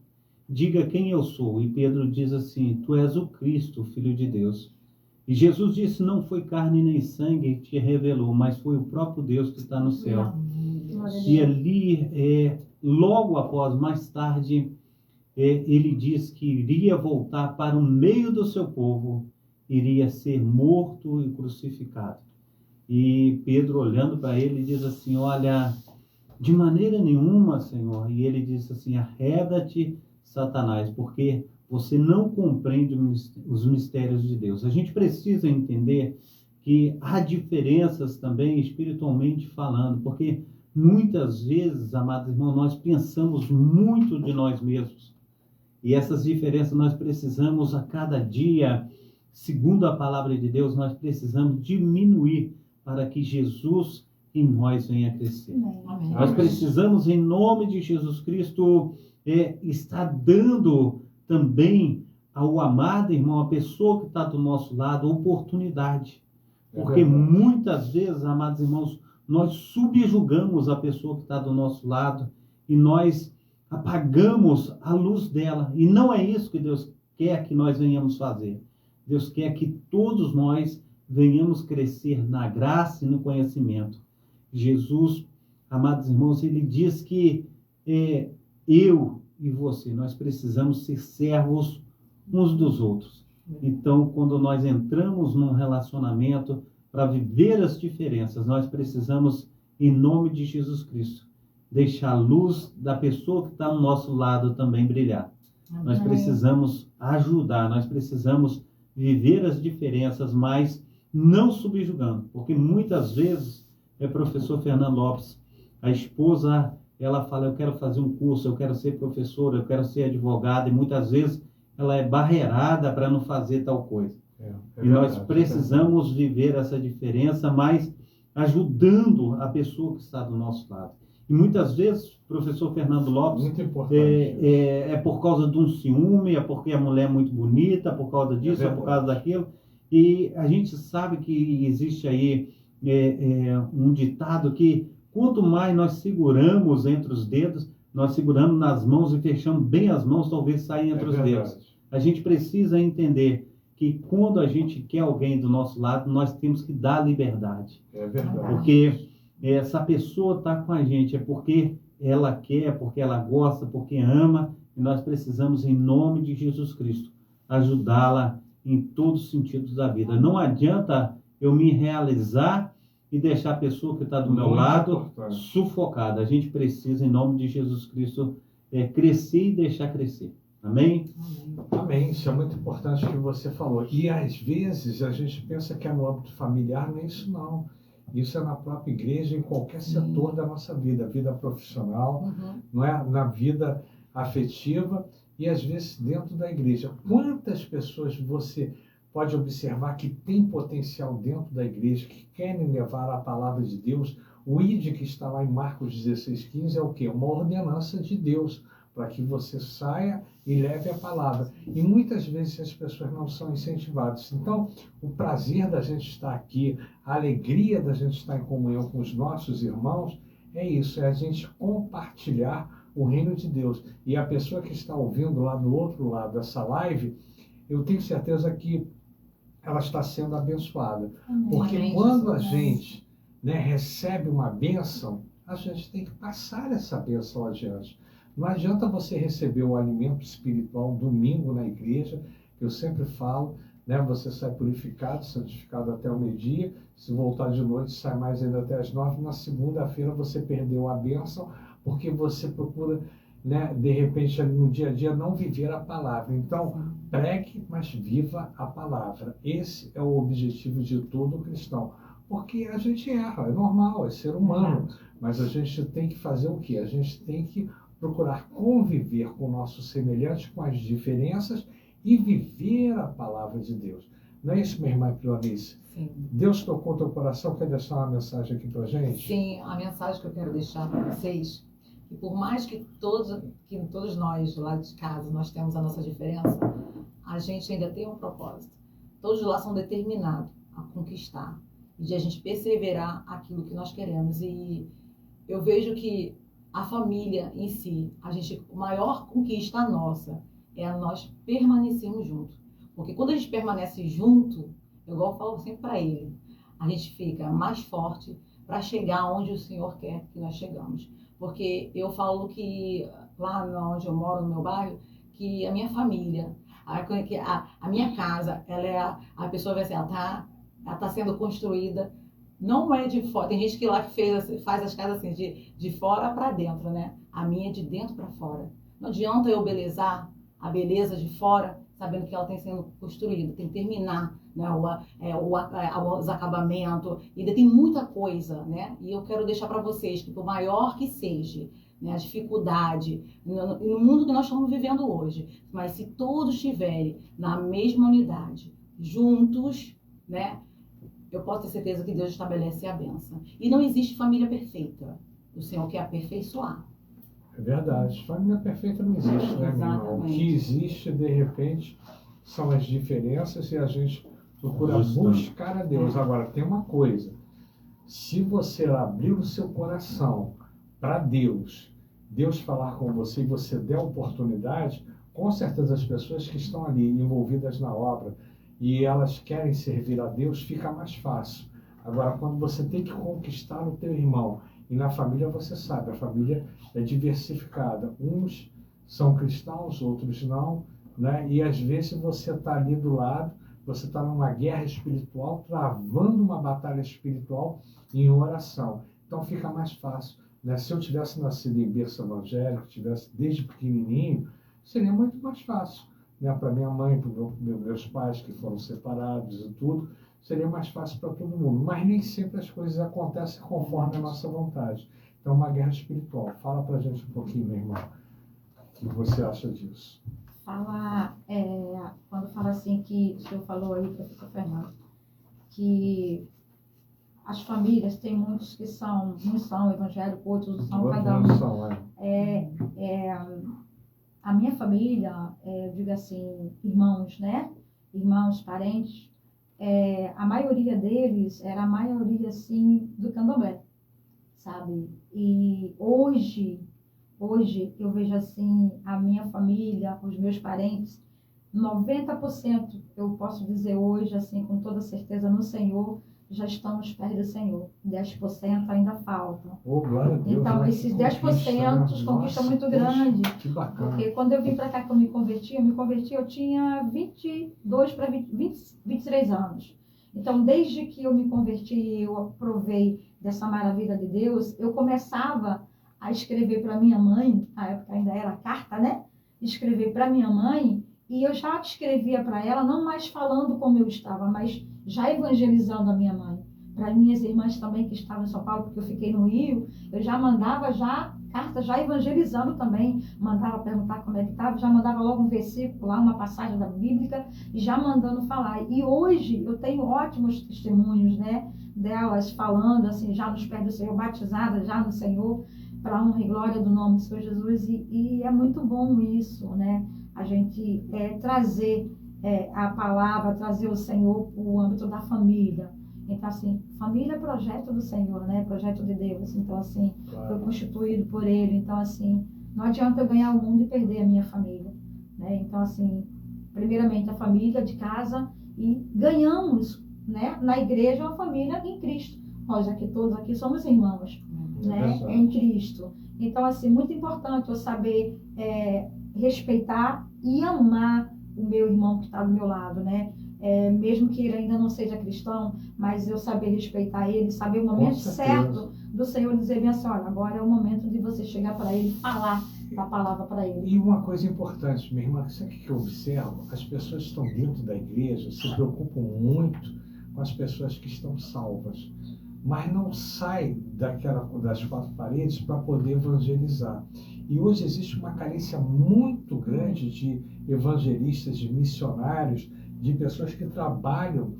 Speaker 4: diga quem eu sou. E Pedro diz assim, tu és o Cristo, o Filho de Deus. E Jesus disse, não foi carne nem sangue que te revelou, mas foi o próprio Deus que está no céu. E ali, logo após, mais tarde, ele diz que iria voltar para o meio do seu povo, iria ser morto e crucificado. E Pedro, olhando para ele, diz assim, olha, de maneira nenhuma, Senhor. E ele diz assim, arreda-te, Satanás, porque você não compreende os mistérios de Deus. A gente precisa entender que há diferenças também espiritualmente falando, porque muitas vezes, amados irmãos, nós pensamos muito de nós mesmos. E essas diferenças nós precisamos a cada dia, segundo a palavra de Deus, nós precisamos diminuir para que Jesus em nós venha crescer.
Speaker 1: Amém.
Speaker 4: Nós precisamos, em nome de Jesus Cristo, estar dando também ao amado irmão, a pessoa que está do nosso lado, oportunidade. Porque muitas vezes, amados irmãos, nós subjugamos a pessoa que está do nosso lado e nós apagamos a luz dela. E não é isso que Deus quer que nós venhamos fazer. Deus quer que todos nós venhamos crescer na graça e no conhecimento. Jesus, amados irmãos, ele diz que eu e você, nós precisamos ser servos uns dos outros. Então, quando nós entramos num relacionamento para viver as diferenças, nós precisamos, em nome de Jesus Cristo, deixar a luz da pessoa que está ao nosso lado também brilhar. Amém. Nós precisamos ajudar, nós precisamos viver as diferenças, mas não subjugando, porque muitas vezes, professor Fernando Lopes, a esposa, ela fala, eu quero fazer um curso, eu quero ser professora, eu quero ser advogada, e muitas vezes ela é barreirada para não fazer tal coisa. E nós precisamos viver essa diferença, mas ajudando a pessoa que está do nosso lado. E muitas vezes, professor Fernando Lopes,
Speaker 2: Muito importante.
Speaker 4: é por causa de um ciúme, é porque a mulher é muito bonita, por causa disso, é por causa daquilo. E a gente sabe que existe aí um ditado que quanto mais nós seguramos entre os dedos, nós seguramos nas mãos e fechamos bem as mãos, talvez saia entre os dedos. A gente precisa entender que quando a gente quer alguém do nosso lado, nós temos que dar liberdade.
Speaker 2: É verdade.
Speaker 4: Porque essa pessoa está com a gente, é porque ela quer, porque ela gosta, porque ama, e nós precisamos, em nome de Jesus Cristo, ajudá-la em todos os sentidos da vida. Não adianta eu me realizar e deixar a pessoa que está do meu lado sufocada. A gente precisa, em nome de Jesus Cristo, crescer e deixar crescer. Amém?
Speaker 2: Amém. Isso é muito importante que você falou. E às vezes a gente pensa que é no âmbito familiar, não é isso não. Isso é na própria igreja, em qualquer setor da nossa vida profissional, não é? Na vida afetiva e às vezes dentro da igreja. Quantas pessoas você pode observar que tem potencial dentro da igreja, que querem levar a palavra de Deus? O ID que está lá em Marcos 16:15 é o quê? Uma ordenança de Deus, para que você saia e leve a palavra. E muitas vezes as pessoas não são incentivadas. Então, o prazer da gente estar aqui, a alegria da gente estar em comunhão com os nossos irmãos, é isso, é a gente compartilhar o reino de Deus. E a pessoa que está ouvindo lá do outro lado dessa live, eu tenho certeza que ela está sendo abençoada. Porque quando a gente recebe uma bênção, a gente tem que passar essa bênção adiante. Não adianta você receber o alimento espiritual domingo na igreja, que eu sempre falo, você sai purificado, santificado até o meio-dia, se voltar de noite, sai mais ainda até as 9, na segunda-feira você perdeu a bênção, porque você procura, de repente, no dia a dia, não viver a palavra. Então, pregue, mas viva a palavra. Esse é o objetivo de todo cristão. Porque a gente erra, é normal, é ser humano, mas a gente tem que fazer o quê? A gente tem que procurar conviver com o nosso semelhante, com as diferenças e viver a palavra de Deus. Não é isso, minha irmã Cleonice?
Speaker 5: Sim.
Speaker 2: Deus tocou teu coração, quer deixar uma mensagem aqui pra gente?
Speaker 5: Sim, a mensagem que eu quero deixar para vocês, que por mais que todos nós lá de casa nós temos a nossa diferença, a gente ainda tem um propósito. Todos lá são determinados a conquistar e de a gente perseverar aquilo que nós queremos. E eu vejo que a família em si, a maior conquista nossa é a nós permanecermos juntos. Porque quando a gente permanece junto, igual eu falo sempre para ele, a gente fica mais forte para chegar onde o Senhor quer que nós chegamos. Porque eu falo que lá onde eu moro, no meu bairro, que a minha família, a minha casa, a pessoa vai ser, ela tá sendo construída. Não é de fora. Tem gente que lá faz as casas assim, de fora para dentro, né? A minha é de dentro para fora. Não adianta eu belezar a beleza de fora, sabendo que ela tem sendo construída. Tem que terminar, né? Os acabamentos. Ainda tem muita coisa, né? E eu quero deixar para vocês que, por maior que seja, né, a dificuldade, no mundo que nós estamos vivendo hoje, mas se todos estiverem na mesma unidade, juntos, né? Eu posso ter certeza que Deus estabelece a bênção. E não existe família perfeita. O Senhor quer aperfeiçoar.
Speaker 2: É verdade. Família perfeita não existe, né, meu irmão? O que existe, de repente, são as diferenças e a gente procura buscar a Deus. Agora, tem uma coisa. Se você abrir o seu coração para Deus falar com você e você der oportunidade, com certeza as pessoas que estão ali envolvidas na obra, e elas querem servir a Deus, fica mais fácil. Agora, quando você tem que conquistar o teu irmão, e na família você sabe, a família é diversificada. Uns são cristãos, outros não, né? E às vezes você está ali do lado, você está numa guerra espiritual, travando uma batalha espiritual em oração. Então fica mais fácil, né? Se eu tivesse nascido em berço evangélico, tivesse desde pequenininho, seria muito mais fácil. Para minha mãe, para meus pais que foram separados e tudo, seria mais fácil para todo mundo. Mas nem sempre as coisas acontecem conforme a nossa vontade. Então, é uma guerra espiritual. Fala pra gente um pouquinho, meu irmão, o que você acha disso?
Speaker 6: Quando fala assim que o senhor falou aí, professor Fernando, que as famílias, tem muitos que uns são evangélicos, outros não são, cada um. A minha família, eu digo assim, irmãos, né? Irmãos, parentes, a maioria deles era a maioria, assim, do candomblé, sabe? E hoje eu vejo assim, a minha família, os meus parentes, 90%, eu posso dizer hoje, assim, com toda certeza, no Senhor, já estão nos pés do Senhor. 10% ainda faltam.
Speaker 2: Oh, glória a Deus,
Speaker 6: então,
Speaker 2: né?
Speaker 6: esses 10% conquista muito grande.
Speaker 2: Que bacana.
Speaker 6: Porque quando eu vim para cá, que eu me converti, eu tinha 22 para 23 anos. Então, desde que eu me converti, eu provei dessa maravilha de Deus, eu começava a escrever para minha mãe, na época ainda era carta, né? Escrever para minha mãe, e eu já escrevia para ela, não mais falando como eu estava, mas já evangelizando a minha mãe. Para minhas irmãs também que estavam em São Paulo, porque eu fiquei no Rio, eu já mandava carta, já evangelizando também, mandava perguntar como é que estava, já mandava logo um versículo lá, uma passagem da Bíblia, e já mandando falar. E hoje eu tenho ótimos testemunhos, né, delas falando assim, já nos pés do Senhor, batizadas já no Senhor, para a honra e glória do nome do Senhor Jesus, e é muito bom isso, né, a gente trazer a palavra, trazer o Senhor para o âmbito da família. Então, assim, família é projeto do Senhor, né? Projeto de Deus. Então, assim, foi constituído por Ele. Então, assim, não adianta eu ganhar o mundo e perder a minha família, né? Então, assim, primeiramente a família de casa e ganhamos, né? Na igreja uma família em Cristo. Nós aqui, todos aqui somos irmãos, né? Em Cristo. Então, assim, muito importante eu saber respeitar e amar o meu irmão que está do meu lado, né? Mesmo que ele ainda não seja cristão, mas eu saber respeitar ele, saber o momento certo do Senhor dizer bem assim, olha, agora é o momento de você chegar para ele, falar a palavra para ele.
Speaker 2: E uma coisa importante, minha irmã, sabe o que eu observo? As pessoas que estão dentro da igreja se preocupam muito com as pessoas que estão salvas, mas não saem das quatro paredes para poder evangelizar. E hoje existe uma carência muito grande de evangelistas, de missionários, de pessoas que trabalham,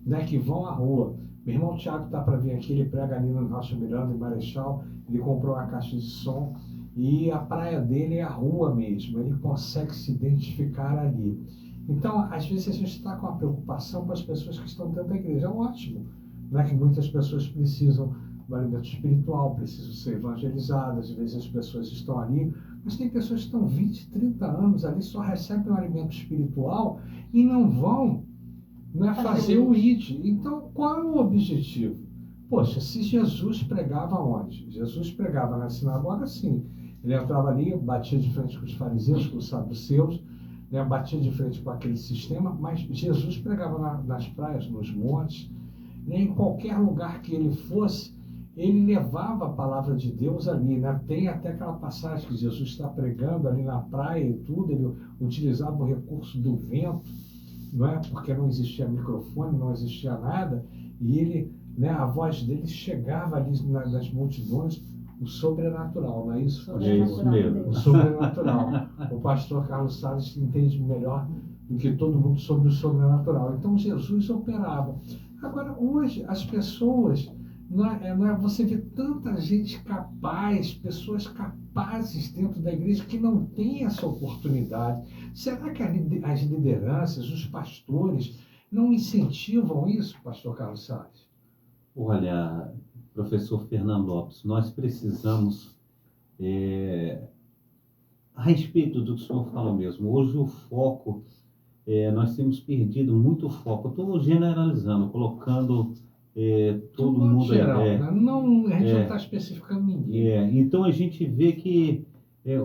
Speaker 2: né, que vão à rua. Meu irmão Tiago está para vir aqui, ele prega ali no Nosso Miranda, em Marechal, ele comprou uma caixa de som e a praia dele é a rua mesmo, ele consegue se identificar ali. Então, às vezes a gente está com a preocupação com as pessoas que estão dentro da igreja. É ótimo, né, que muitas pessoas precisam do alimento espiritual, precisam ser evangelizadas, às vezes as pessoas estão ali, mas tem pessoas que estão 20, 30 anos ali, só recebem o alimento espiritual e não vão, né, fazer o ID. Então, qual é o objetivo? Poxa, se Jesus pregava onde? Jesus pregava na sinagoga, sim. Ele entrava ali, batia de frente com os fariseus, com os saduceus, né, batia de frente com aquele sistema, mas Jesus pregava nas praias, nos montes, né, em qualquer lugar que ele fosse, ele levava a palavra de Deus ali, né? Tem até aquela passagem que Jesus está pregando ali na praia e tudo, ele utilizava o recurso do vento, não é? Porque não existia microfone, não existia nada, e ele, né, a voz dele chegava ali nas multidões, o sobrenatural, não é isso?
Speaker 4: É isso mesmo.
Speaker 2: O sobrenatural. O pastor Carlos Salles entende melhor do que todo mundo sobre o sobrenatural. Então Jesus operava. Agora, hoje, as pessoas... Não é, você vê tanta gente capaz, pessoas capazes dentro da igreja que não têm essa oportunidade. Será que as lideranças, os pastores, não incentivam isso, pastor Carlos Salles?
Speaker 4: Olha, professor Fernando Lopes, nós precisamos, a respeito do que o senhor falou mesmo, hoje o foco, nós temos perdido muito foco. Eu estou generalizando, colocando... todo mundo
Speaker 2: geral, né? A gente não está especificando ninguém.
Speaker 4: Então a gente vê que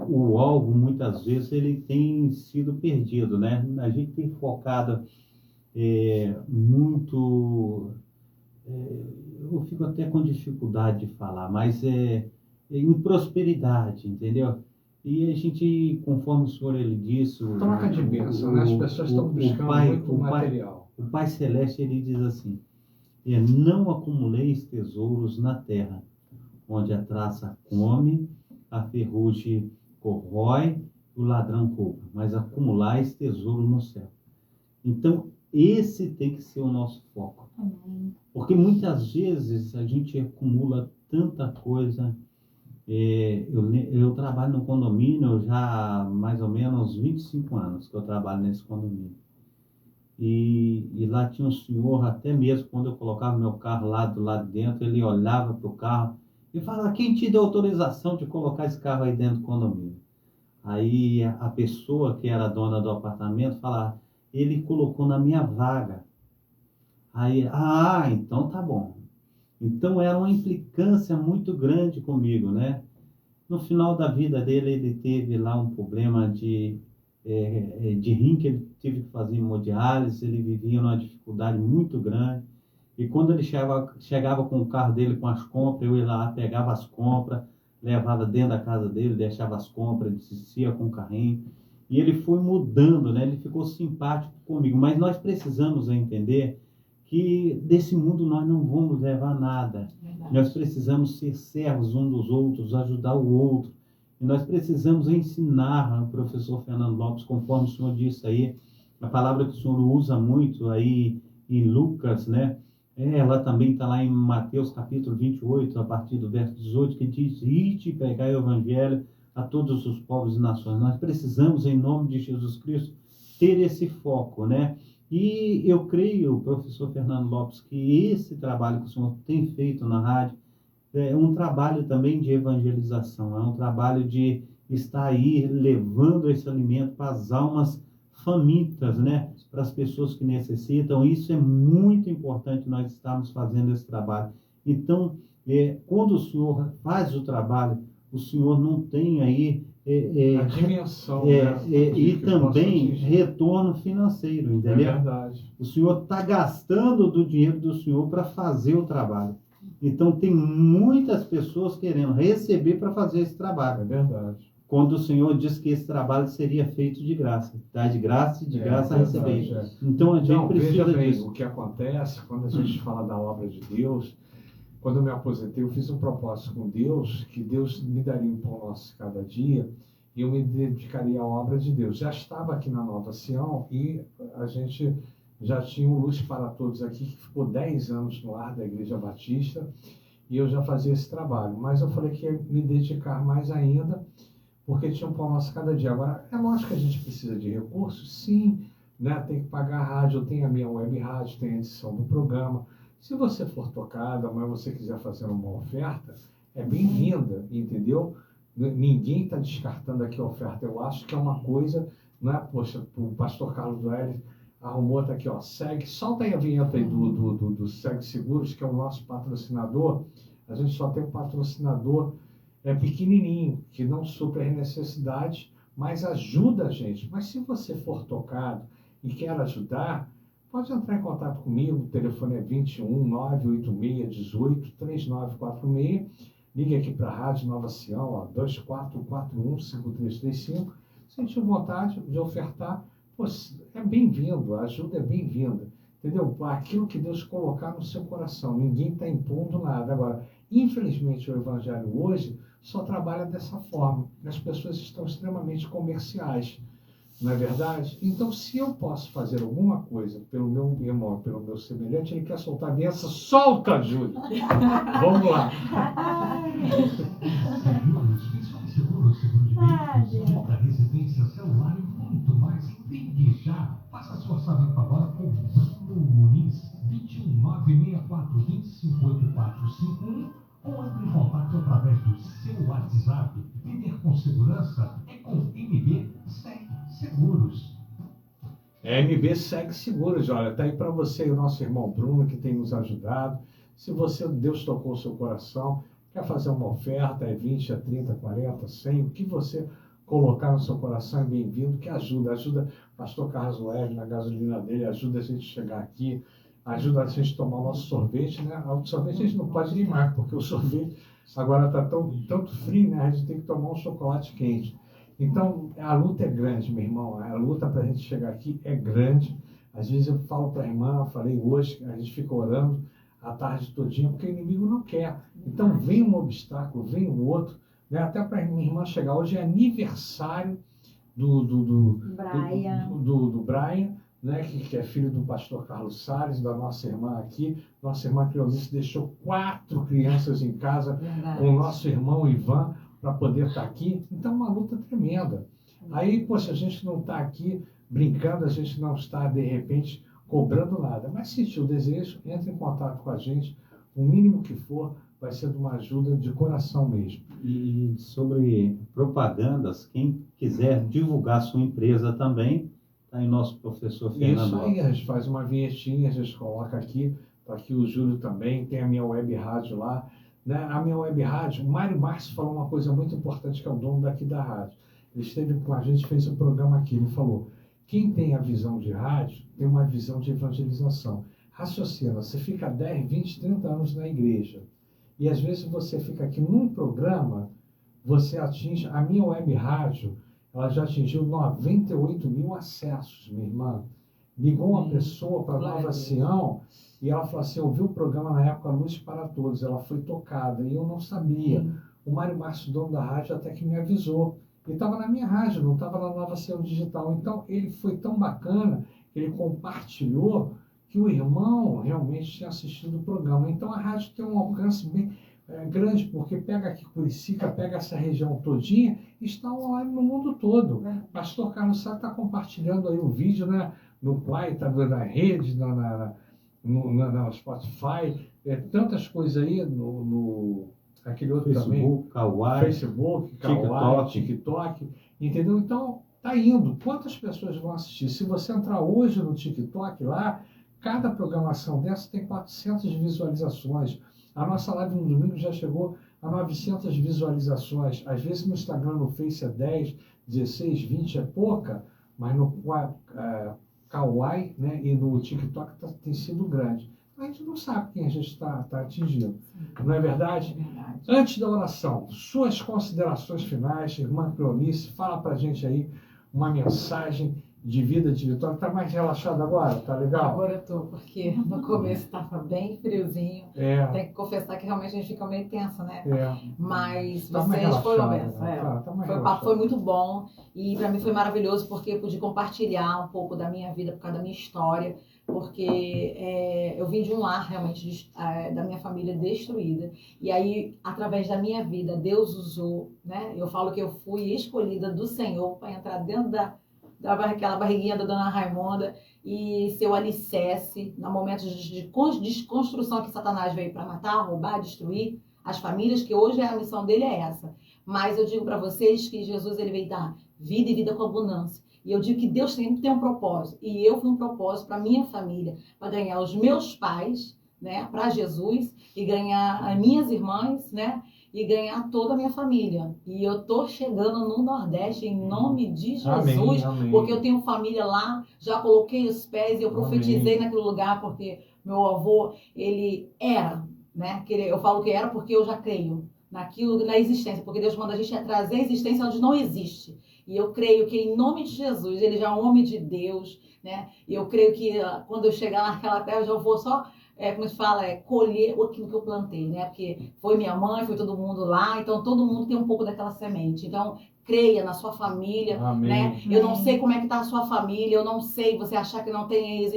Speaker 4: o alvo muitas vezes ele tem sido perdido, né? A gente tem focado muito, eu fico até com dificuldade de falar, mas em prosperidade, entendeu? E a gente, conforme o senhor ele disse,
Speaker 2: troca de bênção, né? As pessoas estão buscando muito material.
Speaker 4: O Pai Celeste ele diz assim: não acumuleis tesouros na terra, onde a traça come, a ferrugem corrói, o ladrão rouba, mas acumulais tesouro no céu. Então, esse tem que ser o nosso foco.
Speaker 6: Amém.
Speaker 4: Porque muitas vezes a gente acumula tanta coisa. Eu trabalho no condomínio já há mais ou menos 25 anos que eu trabalho nesse condomínio. E lá tinha um senhor, até mesmo quando eu colocava meu carro lá do lado de dentro, ele olhava para o carro e falava: quem te deu autorização de colocar esse carro aí dentro do condomínio? Aí a pessoa que era dona do apartamento falava: ele colocou na minha vaga. Aí, então tá bom. Então era uma implicância muito grande comigo, né? No final da vida dele, ele teve lá um problema de rim, que ele teve que fazer hemodiálise, ele vivia numa dificuldade muito grande. E quando ele chegava com o carro dele com as compras, eu ia lá, pegava as compras, levava dentro da casa dele, deixava as compras, descia com o carrinho. E ele foi mudando, né? Ele ficou simpático comigo. Mas nós precisamos entender que desse mundo nós não vamos levar nada.
Speaker 5: Verdade.
Speaker 4: Nós precisamos ser servos um dos outros, ajudar o outro. E nós precisamos ensinar, professor Fernando Lopes, conforme o senhor disse aí, a palavra que o senhor usa muito aí em Lucas, né? Ela também está lá em Mateus capítulo 28, a partir do verso 18, que diz: ide e pregai o evangelho a todos os povos e nações. Nós precisamos, em nome de Jesus Cristo, ter esse foco, né? E eu creio, professor Fernando Lopes, que esse trabalho que o senhor tem feito na rádio é um trabalho também de evangelização, é um trabalho de estar aí levando esse alimento para as almas famintas, né? Para as pessoas que necessitam. Isso é muito importante, nós estarmos fazendo esse trabalho. Então, quando o senhor faz o trabalho, o senhor não tem aí
Speaker 2: A dimensão,
Speaker 4: e também retorno financeiro,
Speaker 2: É
Speaker 4: entendeu?
Speaker 2: verdade.
Speaker 4: O senhor está gastando do dinheiro do senhor para fazer o trabalho. Então, tem muitas pessoas querendo receber para fazer esse
Speaker 2: É
Speaker 4: trabalho.
Speaker 2: verdade.
Speaker 4: Quando o senhor diz que esse trabalho seria feito de graça. Dá de graça e de graça
Speaker 2: verdade,
Speaker 4: receber. Então, a gente
Speaker 2: Então, veja
Speaker 4: precisa
Speaker 2: bem,
Speaker 4: disso.
Speaker 2: o que acontece quando a gente fala da obra de Deus. Quando eu me aposentei, eu fiz um propósito com Deus, que Deus me daria um pão nosso cada dia, e eu me dedicaria à obra de Deus. Já estava aqui na Nova Sião e a gente já tinha um Luz para Todos aqui, que ficou 10 anos no ar da Igreja Batista, e eu já fazia esse trabalho. Mas eu falei que ia me dedicar mais ainda, porque tinha um pão nosso cada dia. Agora, é lógico que a gente precisa de recursos, sim, né? Tem que pagar a rádio, tem a minha web rádio, tem a edição do programa. Se você for tocado, amanhã você quiser fazer uma oferta, é bem-vinda, entendeu? Ninguém está descartando aqui a oferta. Eu acho que é uma coisa, não é? Poxa, o pastor Carlos Doelle arrumou, tá aqui, ó, segue, solta aí a vinheta aí do Segue Seguros, que é o nosso patrocinador. A gente só tem um patrocinador pequenininho, que não supre as necessidades, mas ajuda a gente. Mas se você for tocado e quer ajudar, pode entrar em contato comigo. O telefone é 21 986 18 3946. Ligue aqui para a Rádio Nova Sião, ó, 2441-5335. Sentir vontade de ofertar, pô, é bem-vindo, a ajuda é bem-vinda. Entendeu? Aquilo que Deus colocar no seu coração. Ninguém está impondo nada. Agora, infelizmente, o Evangelho hoje só trabalha dessa forma. As pessoas estão extremamente comerciais. Não é verdade? Então, se eu posso fazer alguma coisa pelo meu irmão, pelo meu semelhante, ele quer soltar a vinheta, solta, Júlio! Vamos lá!
Speaker 3: Seguros de veículos, compra, residência, celular e muito mais. Ligue já. Faça sua sarrafa agora com o Bruno Muniz, 21964-258451, ou entre em contato através do seu WhatsApp. Viver com segurança é com MB Seguros.
Speaker 2: MB Segue Seguros, olha, tá aí para você e o nosso irmão Bruno, que tem nos ajudado. Se Deus tocou o seu coração, quer fazer uma oferta, é 20, é 30, 40, 100, o que você colocar no seu coração é bem-vindo, que ajuda o pastor Carlos Doelle na gasolina dele, ajuda a gente a chegar aqui, ajuda a gente a tomar o nosso sorvete, né? O sorvete a gente não pode ir mais, porque o sorvete agora está tanto frio, né? A gente tem que tomar um chocolate quente. Então, a luta é grande, meu irmão. A luta para a gente chegar aqui é grande. Às vezes eu falo para a irmã, falei hoje, a gente fica orando, a tarde todinha, porque o inimigo não quer. Então vem um obstáculo, vem o outro, né? Até para minha irmã chegar. Hoje é aniversário do Brian, né? Que é filho do pastor Carlos Salles, da nossa irmã aqui. Nossa irmã Cleonice deixou 4 crianças em casa com o nosso irmão Ivan para poder estar aqui. Então, uma luta tremenda. Aí, poxa, a gente não está aqui brincando, a gente não está, de repente, cobrando nada. Mas se sentir o desejo, entre em contato com a gente, o mínimo que for, vai ser de uma ajuda de coração mesmo.
Speaker 4: E sobre propagandas, quem quiser divulgar sua empresa também, está aí nosso professor Fernando.
Speaker 2: Isso aí, a gente faz uma vinhetinha, a gente coloca aqui, está aqui o Júlio também, tem a minha web rádio lá. Né? A minha web rádio, o Mário Márcio falou uma coisa muito importante, que é o dono daqui da rádio. Ele esteve com a gente, fez um programa aqui, ele falou, quem tem a visão de rádio, tem uma visão de evangelização. Raciocina, você fica 10, 20, 30 anos na igreja, e às vezes você fica aqui num programa, você atinge, a minha web rádio, ela já atingiu 98 mil acessos, minha irmã. Ligou uma pessoa para Nova Sião, e ela falou assim, eu vi o programa na época Luz para Todos, ela foi tocada, e eu não sabia. O Mário Márcio, dono da rádio, até que me avisou. Ele estava na minha rádio, não estava na Nova Sião Digital. Então, ele foi tão bacana, que ele compartilhou, que o irmão realmente tinha assistido o programa. Então, a rádio tem um alcance bem grande, porque pega aqui Curicica, pega essa região todinha, e está online no mundo todo. O pastor Carlos Sá está compartilhando aí o vídeo, né, no Play, está na rede, no Spotify, tantas coisas aí, aquele outro
Speaker 4: Facebook,
Speaker 2: também,
Speaker 4: Kawaii,
Speaker 2: Facebook, Kawaii, TikTok, entendeu? Então, tá indo. Quantas pessoas vão assistir? Se você entrar hoje no TikTok lá, cada programação dessa tem 400 visualizações. A nossa live no domingo já chegou a 900 visualizações. Às vezes no Instagram, no Face é 10, 16, 20 é pouca, mas no Kawaii, né, e no TikTok tem sido grande. A gente não sabe quem a gente está atingindo. Não é verdade?
Speaker 1: É verdade.
Speaker 2: Antes da oração, suas considerações finais, irmã Cleonice, fala pra gente aí uma mensagem de vida, de vitória. Tá mais relaxado agora? Tá legal?
Speaker 5: Agora eu tô, porque no começo estava bem friozinho. Tem que confessar que realmente a gente fica meio tensa, né? Mas
Speaker 2: Tá mais
Speaker 5: vocês foram
Speaker 2: relaxado,
Speaker 5: bem.
Speaker 2: né? Tá mais
Speaker 5: O papo
Speaker 2: relaxado.
Speaker 5: foi muito bom e para mim foi maravilhoso porque eu pude compartilhar um pouco da minha vida por causa da minha história, porque eu vim de um lar realmente da minha família destruída e aí através da minha vida Deus usou, né? Eu falo que eu fui escolhida do Senhor para entrar dentro daquela barriguinha da dona Raimonda e ser o alicerce no momento de desconstrução que Satanás veio para matar, roubar, destruir as famílias, que hoje a missão dele é essa. Mas eu digo para vocês que Jesus ele veio dar vida e vida com abundância. E eu digo que Deus sempre tem um propósito. E eu fui um propósito para minha família, para ganhar os meus pais, né, para Jesus, e ganhar as minhas irmãs, né, e ganhar toda a minha família. E eu tô chegando no Nordeste em nome de Jesus,
Speaker 2: Amém.
Speaker 5: porque eu tenho família lá, já coloquei os pés e eu profetizei naquele lugar, porque meu avô, ele era, né, eu falo que era porque eu já creio naquilo, na existência, porque Deus manda a gente trazer a existência onde não existe. E eu creio que em nome de Jesus, ele já é um homem de Deus, né? E eu creio que quando eu chegar naquela terra, eu já vou só, como se fala, colher aquilo que eu plantei, né? Porque foi minha mãe, foi todo mundo lá, então todo mundo tem um pouco daquela semente. Então, creia na sua família, né? Eu não sei como é que tá a sua família, eu não sei, você achar que não tem,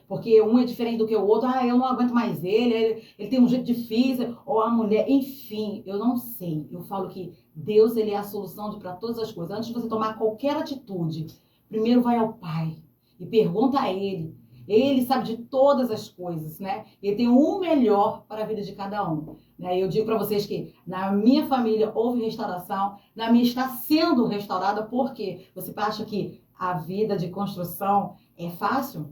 Speaker 5: porque um é diferente do que o outro, eu não aguento mais ele tem um jeito difícil, ou a mulher, enfim, eu não sei. Eu falo que Deus, ele é a solução para todas as coisas. Antes de você tomar qualquer atitude, primeiro vai ao Pai e pergunta a Ele. Ele sabe de todas as coisas, né? Ele tem o melhor para a vida de cada um. Né? Eu digo para vocês que na minha família houve restauração, na minha está sendo restaurada, porque você acha que a vida de construção é fácil?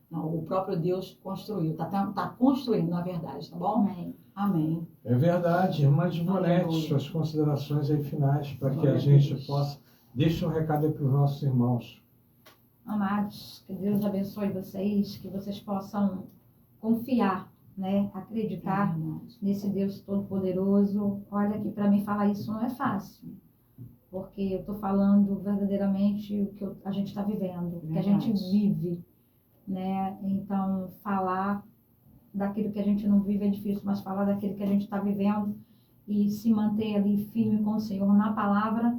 Speaker 5: Não, o próprio Deus construiu, tá construindo, na verdade, tá bom? Amém.
Speaker 2: É verdade. Irmã de Bolete, suas considerações aí finais, para que a gente possa... Deixa um recado aí para os nossos irmãos.
Speaker 6: Amados, que Deus abençoe vocês, que vocês possam confiar, né? Acreditar nesse Deus Todo-Poderoso. Olha que para mim falar isso não é fácil, porque eu estou falando verdadeiramente o que a gente está vivendo, o que a gente vive, né? Então, falar daquilo que a gente não vive é difícil, mas falar daquilo que a gente está vivendo e se manter ali firme com o Senhor na palavra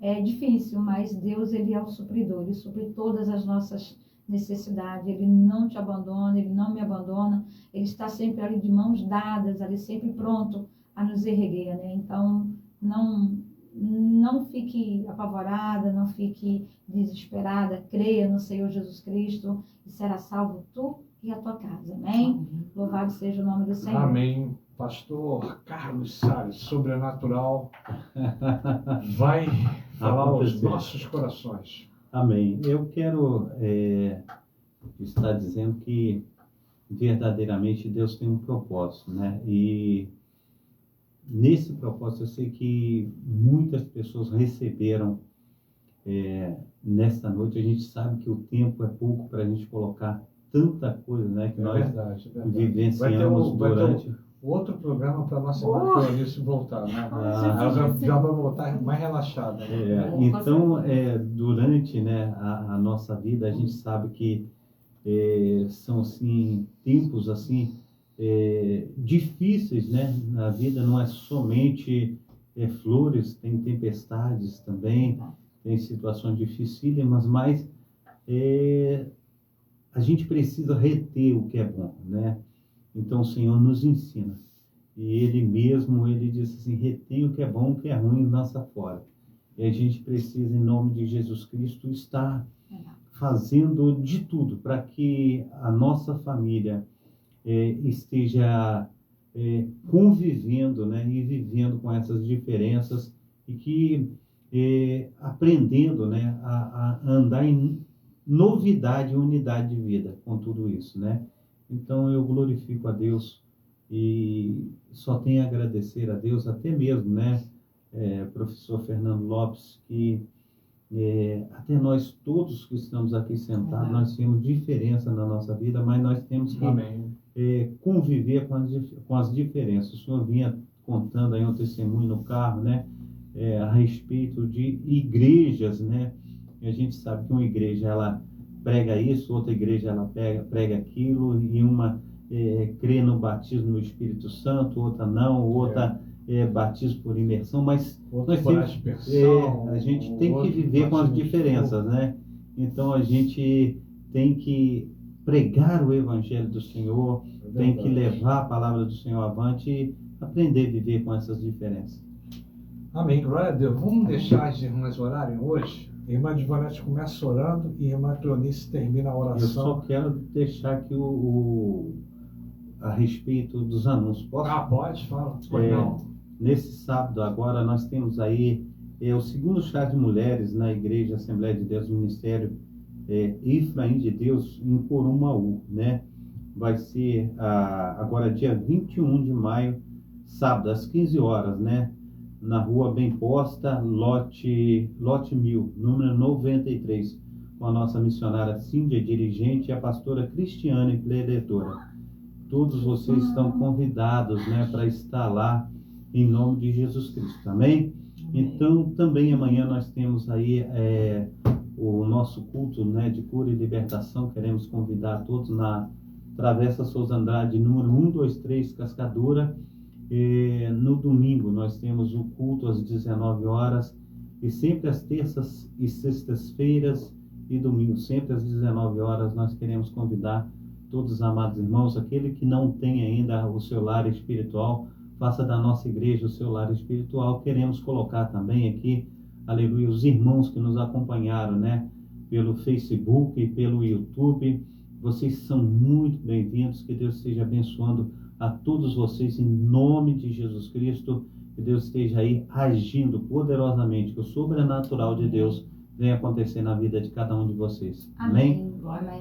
Speaker 6: é difícil, mas Deus, Ele é o supridor, Ele supre todas as nossas necessidades, Ele não te abandona, Ele não me abandona, Ele está sempre ali de mãos dadas, ali sempre pronto a nos erguer, né? Então, não fique apavorada, não fique desesperada, creia no Senhor Jesus Cristo e será salvo tu e a tua casa, amém? Louvado seja o nome do Senhor.
Speaker 2: Amém. Pastor Carlos Salles, sobrenatural, vai falar aos nossos corações.
Speaker 4: Amém. Eu quero estar dizendo que verdadeiramente Deus tem um propósito, né? E nesse propósito eu sei que muitas pessoas receberam nesta noite. A gente sabe que o tempo é pouco para a gente colocar tanta coisa, né? Que nós vivenciamos durante...
Speaker 2: Outro programa para a nossa irmã Cleonice voltar, né? Ela já vai voltar mais relaxada. Né?
Speaker 4: Então, durante, né, a nossa vida, a gente sabe que são assim, tempos assim, difíceis, né? Na vida não é somente flores, tem tempestades também, tem situações dificílimas, mas a gente precisa reter o que é bom, né? Então o Senhor nos ensina. E Ele mesmo, Ele diz assim, retém o que é bom, o que é ruim, lança fora. E a gente precisa, em nome de Jesus Cristo, estar fazendo de tudo para que a nossa família esteja convivendo, né, e vivendo com essas diferenças e que aprendendo, né, a andar em novidade e unidade de vida com tudo isso, né? Então eu glorifico a Deus e só tenho a agradecer a Deus, até mesmo, né, professor Fernando Lopes, que até nós todos que estamos aqui sentados, nós temos diferença na nossa vida, mas nós temos que conviver com as diferenças. O senhor vinha contando aí um testemunho no carro, né, a respeito de igrejas, né? E a gente sabe que uma igreja ela prega isso, outra igreja ela prega aquilo, e uma crê no batismo no Espírito Santo, outra não, outra batismo por imersão, mas nós temos, a gente tem que viver com as diferenças, né? Então a gente tem que pregar o Evangelho do Senhor, tem que levar a palavra do Senhor avante e aprender a viver com essas diferenças.
Speaker 2: Amém, glória a Deus. Vamos deixar as irmãs orarem hoje? A irmã Divonete começa orando e a irmã Cleonice termina a oração.
Speaker 4: Eu só quero deixar aqui a respeito dos anúncios. Posso?
Speaker 2: Pode, fala.
Speaker 4: Nesse sábado agora nós temos aí o segundo chá de mulheres na Igreja Assembleia de Deus, Ministério Efraim de Deus, em Corumaú, né? Vai ser agora dia 21 de maio, sábado, às 15 horas, né? Na rua Bem Posta, lote 1000, número 93, com a nossa missionária Cíndia, dirigente, e a pastora Cristiane, preletora. Todos vocês estão convidados, né, para estar lá, em nome de Jesus Cristo, amém? Então, também amanhã nós temos aí o nosso culto, né, de cura e libertação. Queremos convidar todos na Travessa Souza Andrade, número 123, Cascadura. No domingo nós temos o culto às 19 horas e sempre às terças e sextas-feiras e domingos, sempre às 19 horas, nós queremos convidar todos os amados irmãos. Aquele que não tem ainda o seu lar espiritual, faça da nossa igreja o seu lar espiritual. Queremos colocar também aqui, aleluia, os irmãos que nos acompanharam, né, pelo Facebook e pelo YouTube. Vocês são muito bem-vindos, que Deus esteja abençoando a todos vocês em nome de Jesus Cristo, que Deus esteja aí agindo poderosamente, que o sobrenatural de Deus venha acontecer na vida de cada um de vocês. Amém?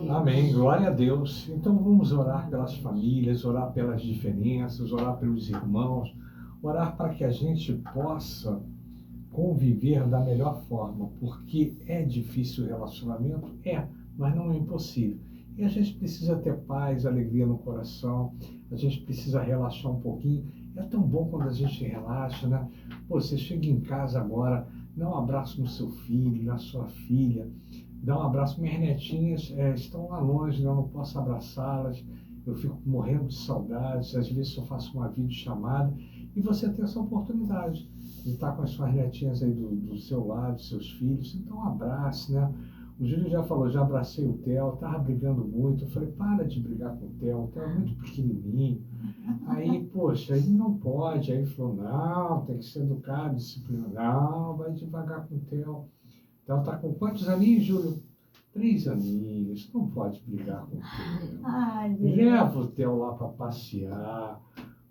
Speaker 2: Amém, glória a Deus. Então vamos orar pelas famílias, orar pelas diferenças, orar pelos irmãos, orar para que a gente possa conviver da melhor forma, porque é difícil o relacionamento, mas não é impossível. E a gente precisa ter paz, alegria no coração, a gente precisa relaxar um pouquinho. É tão bom quando a gente relaxa, né? Pô, você chega em casa agora, dá um abraço no seu filho, na sua filha, dá um abraço. Minhas netinhas estão lá longe, né? Eu não posso abraçá-las. eu fico morrendo de saudades, às vezes eu faço uma videochamada e você tem essa oportunidade de estar com as suas netinhas aí do seu lado, seus filhos, então um abraço, né? O Júlio já falou, já abracei o Theo, estava brigando muito, eu falei, para de brigar com o Theo é muito pequenininho. Aí, poxa, ele não pode, aí ele falou, não, tem que ser educado, disciplinado, não, vai devagar com o Theo. Então está com quantos aninhos, Júlio? 3 aninhos, não pode brigar com o Theo.
Speaker 6: Ai, Deus.
Speaker 2: Leva o Theo lá para passear,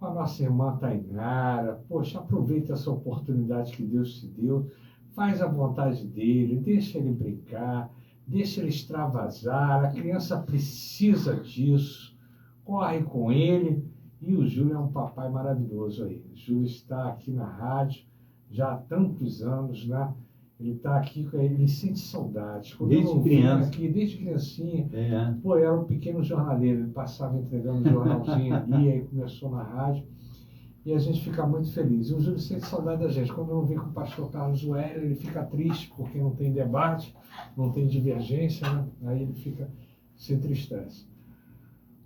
Speaker 2: com a nossa irmã Tainara. Poxa, aproveita essa oportunidade que Deus te deu, faz a vontade dele, deixa ele brincar, deixa ele extravasar. A criança precisa disso, corre com ele. E o Júlio é um papai maravilhoso aí. O Júlio está aqui na rádio já há tantos anos, né? Ele está aqui, ele sente saudades. Quando
Speaker 4: Desde
Speaker 2: eu
Speaker 4: criança.
Speaker 2: aqui, desde criancinha.
Speaker 4: É.
Speaker 2: Pô, era um pequeno jornaleiro, ele passava entregando jornalzinho ali, aí começou na rádio. E a gente fica muito feliz. E o Júlio sente saudade da gente. Quando eu vim com o pastor Carlos Joelho, ele fica triste porque não tem debate, não tem divergência, né? Aí ele se entristece.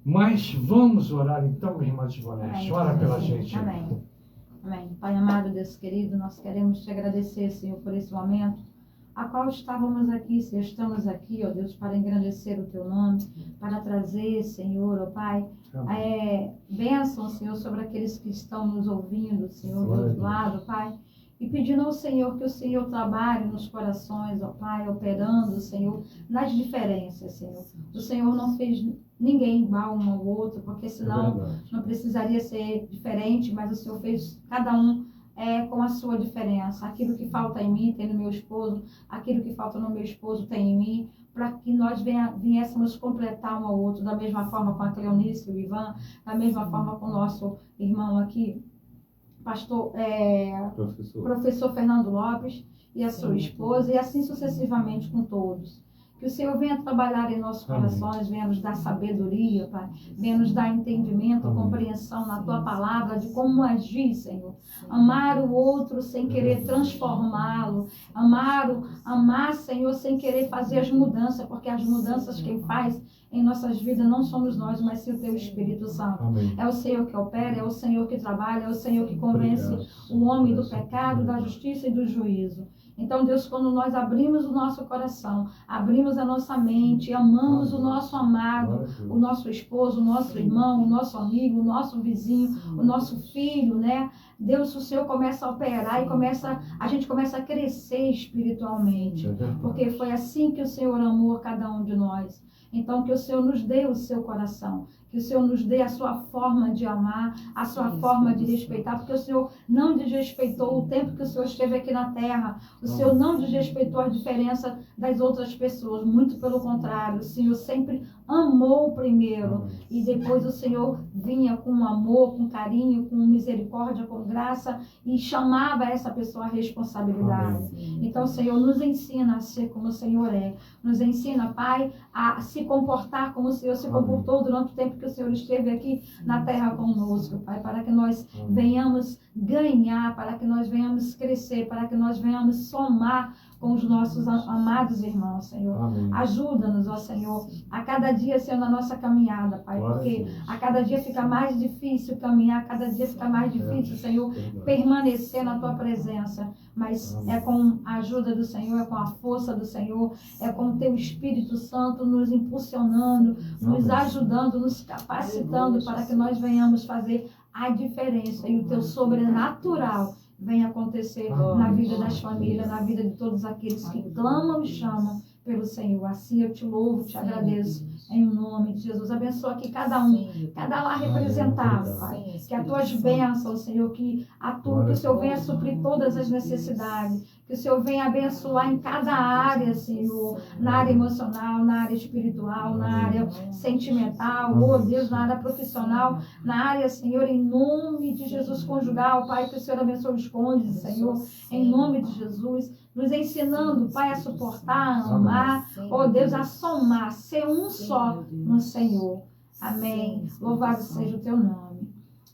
Speaker 2: Mas vamos orar então, minha irmã Tivonete. Ora pela gente.
Speaker 6: Amém. Amém. Pai amado, Deus querido, nós queremos te agradecer, Senhor, por esse momento, a qual estávamos aqui, Senhor, estamos aqui, ó Deus, para engrandecer o teu nome, para trazer, Senhor, ó Pai, bênção, Senhor, sobre aqueles que estão nos ouvindo, Senhor, do outro lado, Pai, e pedindo ao Senhor que o Senhor trabalhe nos corações, ó Pai, operando, Senhor, nas diferenças, Senhor. O Senhor não fez ninguém igual um ao outro, porque senão não precisaria ser diferente, mas o Senhor fez cada um com a sua diferença. Aquilo que falta em mim tem no meu esposo, aquilo que falta no meu esposo tem em mim, para que nós viéssemos completar um ao outro, da mesma forma com a Cleonice e o Ivan, da mesma forma com o nosso irmão aqui, professor Fernando Lopes e a sua esposa, e assim sucessivamente com todos. Que o Senhor venha trabalhar em nossos corações, venha nos dar sabedoria, Pai, venha nos dar entendimento, compreensão na Tua palavra de como agir, Senhor. Amar o outro sem querer transformá-lo, amar, Senhor, sem querer fazer as mudanças, porque as mudanças quem faz em nossas vidas não somos nós, mas sim o Teu Espírito Santo.
Speaker 2: Amém.
Speaker 6: É o Senhor que opera, é o Senhor que trabalha, é o Senhor que convence o homem do pecado, da justiça e do juízo. Então, Deus, quando nós abrimos o nosso coração, abrimos a nossa mente, amamos o nosso amado, o nosso esposo, o nosso irmão, o nosso amigo, o nosso vizinho, o nosso filho, né? Deus, o Senhor começa a operar e a gente começa a crescer espiritualmente. Porque foi assim que o Senhor amou cada um de nós. Então, que o Senhor nos dê o seu coração, que o Senhor nos dê a sua forma de amar, a sua forma de respeitar, porque o Senhor não desrespeitou o tempo que o Senhor esteve aqui na terra, o Senhor não desrespeitou a diferença das outras pessoas, muito pelo contrário, o Senhor sempre amou primeiro, e depois o Senhor vinha com amor, com carinho, com misericórdia, com graça, e chamava essa pessoa à responsabilidade. Então, Senhor, nos ensina a ser como o Senhor é, nos ensina, Pai, a se comportar como o Senhor se comportou durante o tempo que o Senhor esteve aqui na terra conosco, Pai, para que nós venhamos ganhar, para que nós venhamos crescer, para que nós venhamos somar com os nossos amados irmãos, Senhor. Ajuda-nos, ó Senhor, a cada dia, Senhor, na nossa caminhada, Pai, porque a cada dia fica mais difícil caminhar, a cada dia fica mais difícil, Senhor, permanecer na Tua presença, mas é com a ajuda do Senhor, é com a força do Senhor, é com o Teu Espírito Santo nos impulsionando, nos ajudando, nos capacitando para que nós venhamos fazer a diferença e o Teu sobrenatural venha acontecer na vida das famílias, na vida de todos aqueles que clamam e chamam pelo Senhor. Assim eu te louvo, te agradeço, em nome de Jesus. Abençoa aqui cada um, cada lá representado, Pai. Que as Tuas bênçãos, Senhor, que o Senhor venha suprir todas as necessidades, que o Senhor venha abençoar em cada área, Senhor, na área emocional, na área espiritual, na área sentimental, oh Deus, na área profissional, na área, Senhor, em nome de Jesus, conjugal, Pai, que o Senhor abençoe os cônjuges, Senhor, em nome de Jesus, nos ensinando, Pai, a suportar, a amar, oh Deus, a somar, ser um só no Senhor. Amém. Louvado seja o Teu nome.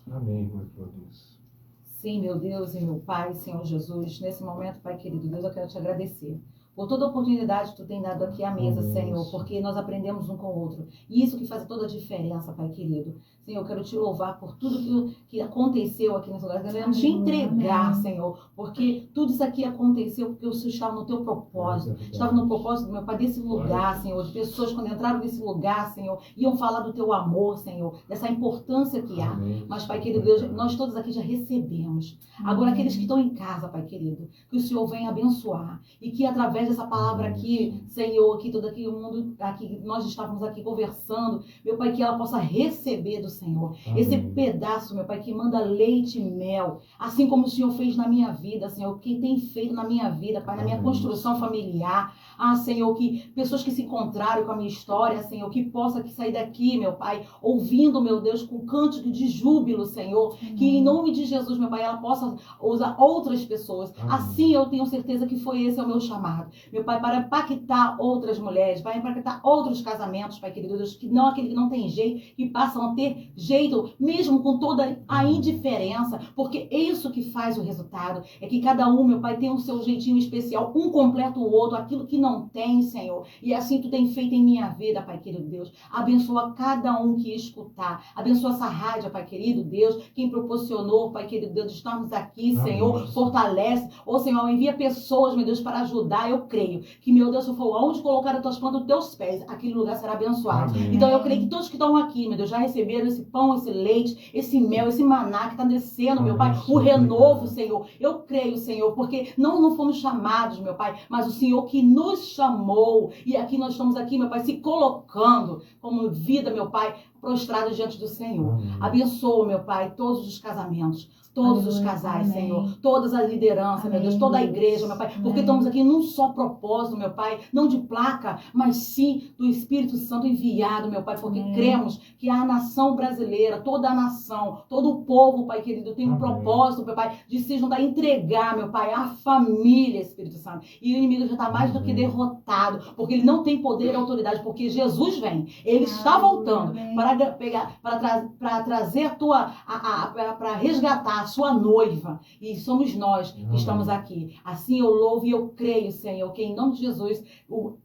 Speaker 2: Amém, irmã Claudice.
Speaker 5: Sim, meu Deus e meu Pai, Senhor Jesus, nesse momento, Pai querido, Deus, eu quero te agradecer por toda a oportunidade que tu tem dado aqui à mesa,
Speaker 2: Amém.
Speaker 5: Senhor, porque nós aprendemos um com o outro. E isso que faz toda a diferença, Pai querido. Senhor, eu quero te louvar por tudo que aconteceu aqui nesse lugar. Queremos te entregar, Senhor, porque tudo isso aqui aconteceu porque o Senhor estava no teu propósito. Estava no propósito, meu Pai, desse lugar, Senhor, de pessoas quando entraram nesse lugar, Senhor, iam falar do teu amor, Senhor, dessa importância que há.
Speaker 2: Amém.
Speaker 5: Mas, Pai querido Deus, nós todos aqui já recebemos. Agora, aqueles que estão em casa, Pai querido, que o Senhor venha abençoar e que através dessa palavra aqui, Senhor, que todo aqui o mundo, aqui nós estávamos aqui conversando, meu Pai, que ela possa receber do Senhor esse pedaço, meu Pai, que manda leite e mel, assim como o Senhor fez na minha vida, Senhor, que tem feito na minha vida, Pai, na minha construção familiar. Ah, Senhor, que pessoas que se encontraram com a minha história, Senhor, que possa sair daqui, meu Pai, ouvindo, meu Deus, com cântico de júbilo, Senhor, que em nome de Jesus, meu Pai, ela possa usar outras pessoas. Assim eu tenho certeza que foi esse o meu chamado, meu Pai, para impactar outras mulheres, para impactar outros casamentos, Pai querido Deus, que não aquele que não tem jeito, que passam a ter jeito, mesmo com toda a indiferença, porque é isso que faz o resultado, é que cada um, meu Pai, tem o seu jeitinho especial, um completa o outro, aquilo que não tem, Senhor, e assim tu tem feito em minha vida, Pai querido Deus. Abençoa cada um que escutar, abençoa essa rádio, Pai querido Deus, quem proporcionou, Pai querido Deus, estamos aqui, Senhor, fortalece, ô Senhor, envia pessoas, meu Deus, para ajudar. Eu creio que, meu Deus, se for aonde colocar as tuas plantas, os teus pés, aquele lugar será abençoado.
Speaker 2: Amém.
Speaker 5: Então eu creio que todos que estão aqui, meu Deus, já receberam esse pão, esse leite, esse mel, esse maná que está descendo, meu Pai, o renovo, Senhor. Eu creio, Senhor, porque não fomos chamados, meu Pai, mas o Senhor que nos chamou, e aqui nós estamos aqui, meu Pai, se colocando como vida, meu Pai, prostrado diante do Senhor. Abençoa, meu Pai, todos os casamentos, todos os casais,
Speaker 6: Amém.
Speaker 5: Senhor, todas as lideranças, meu Deus, toda a igreja, meu Pai, porque estamos aqui num só propósito, meu Pai, não de placa, mas sim do Espírito Santo enviado, meu Pai, porque cremos que a nação brasileira, toda a nação, todo o povo, Pai querido, tem um propósito, meu Pai, de se juntar, entregar, meu Pai, a família, Espírito Santo. E o inimigo já está mais do que derrotado, porque ele não tem poder e autoridade, porque Jesus vem, ele está voltando para trazer a tua, para resgatar a sua noiva, e somos nós que estamos aqui. Assim eu louvo e eu creio, Senhor, que em nome de Jesus,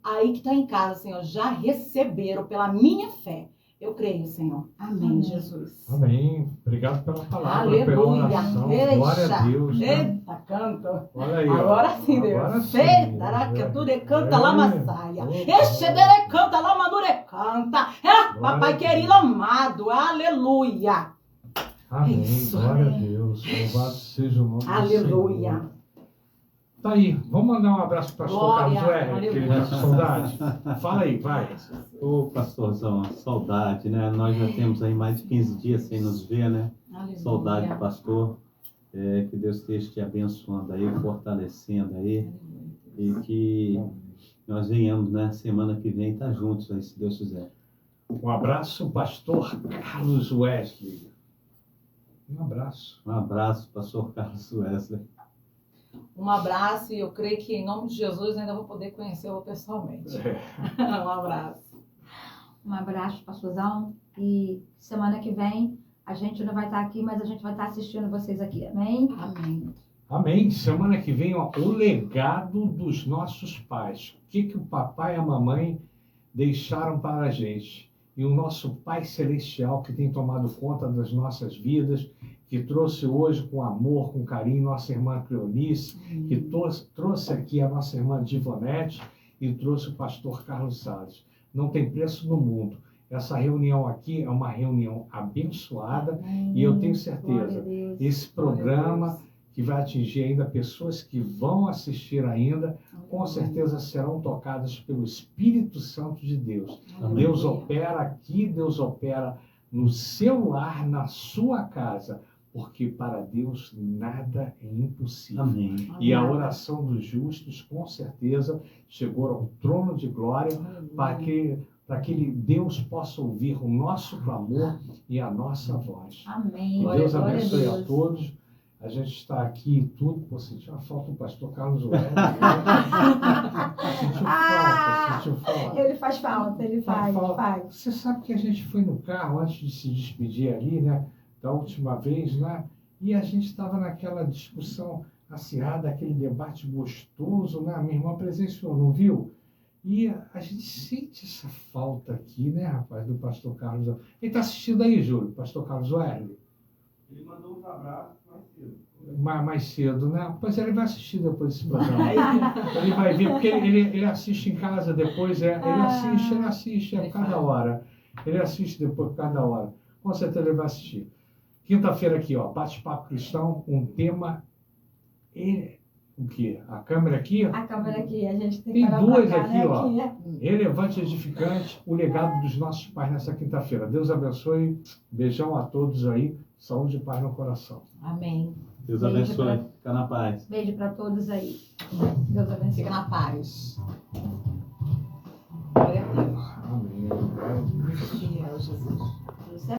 Speaker 5: aí que está em casa, Senhor, já receberam pela minha fé. Eu creio, Senhor. Amém, Jesus.
Speaker 2: Amém. Obrigado pela palavra,
Speaker 5: Aleluia.
Speaker 2: pela oração. Glória a Deus. Né?
Speaker 5: Eita, canta.
Speaker 2: Olha aí, ó.
Speaker 5: Agora sim, Deus.
Speaker 2: Agora sim.
Speaker 5: Eita, tu canta lá, Massaia. Exedere canta lá, Madure canta. Papai querido amado. Aleluia.
Speaker 2: Amém.
Speaker 5: Isso.
Speaker 2: Glória a Deus. Louvado seja o nome do Senhor.
Speaker 5: Aleluia.
Speaker 2: Tá aí. Vamos mandar um abraço para o pastor
Speaker 5: Glória.
Speaker 2: Carlos R, que ele tá com saudade. Fala aí, vai.
Speaker 4: Ô, pastorzão, saudade, né? Nós já temos aí mais de 15 dias sem nos ver, né?
Speaker 5: Aleluia.
Speaker 4: Saudade, pastor. Que Deus esteja te abençoando aí, fortalecendo aí. E que nós venhamos, né? Semana que vem estar juntos aí, se Deus quiser.
Speaker 2: Um abraço, pastor Carlos Wesley. Um abraço.
Speaker 4: Um abraço, pastor Carlos Wesley.
Speaker 5: Um abraço e eu creio que em nome de Jesus ainda vou poder conhecê-lo pessoalmente. Um abraço.
Speaker 6: Um abraço, pastorzão. E semana que vem a gente não vai estar aqui, mas a gente vai estar assistindo vocês aqui. Amém?
Speaker 5: Amém.
Speaker 2: Amém. Semana que vem, ó, o legado dos nossos pais. O que o papai e a mamãe deixaram para a gente. E o nosso Pai Celestial que tem tomado conta das nossas vidas, que trouxe hoje com amor, com carinho, nossa irmã Cleonice, que trouxe aqui a nossa irmã Divonete e trouxe o pastor Carlos Salles. Não tem preço no mundo. Essa reunião aqui é uma reunião abençoada e eu tenho certeza, esse programa que vai atingir ainda pessoas que vão assistir ainda, com certeza serão tocadas pelo Espírito Santo de Deus. Deus opera aqui, Deus opera no seu lar, na sua casa, porque para Deus nada é impossível.
Speaker 4: Amém.
Speaker 2: E a oração dos justos, com certeza, chegou ao trono de glória para que Deus possa ouvir o nosso clamor e a nossa voz.
Speaker 6: Amém.
Speaker 2: Que Deus
Speaker 6: Glória
Speaker 2: abençoe a
Speaker 6: Deus.
Speaker 2: todos. A gente está aqui e tudo. Pô, sentiu a falta do pastor Carlos Wesley. Sentiu falta.
Speaker 6: Ele faz falta, ele faz.
Speaker 2: Você sabe que a gente foi no carro antes de se despedir ali, né? Da última vez, né? E a gente estava naquela discussão. acirrada, aquele debate gostoso, né? A minha irmã presenciou, não viu? E a gente sente essa falta aqui, né, rapaz, do pastor Carlos. Ele está assistindo aí, Júlio, pastor Carlos Oerle?
Speaker 7: Ele mandou uns abraços mais cedo.
Speaker 2: Mais cedo, né? Pois ele vai assistir depois desse programa. Ele vai ver, porque ele assiste em casa depois, ele assiste a cada hora. Ele assiste depois cada hora. Com certeza ele vai assistir. Quinta-feira aqui, ó, bate-papo cristão, um tema. O quê? A câmera aqui?
Speaker 6: A câmera aqui, a gente tem
Speaker 2: Tem
Speaker 6: que
Speaker 2: duas
Speaker 6: pra cá,
Speaker 2: aqui,
Speaker 6: né?
Speaker 2: ó.
Speaker 6: Aqui,
Speaker 2: Relevante e edificante, o legado dos nossos pais nessa quinta-feira. Deus abençoe. Beijão a todos aí. Saúde e paz no coração.
Speaker 5: Amém.
Speaker 4: Deus
Speaker 6: Beijo
Speaker 4: abençoe.
Speaker 6: pra-
Speaker 4: Fica na paz.
Speaker 6: Beijo para todos aí. Deus abençoe.
Speaker 5: Fica na paz.
Speaker 2: Amém.
Speaker 5: Fiel, Jesus.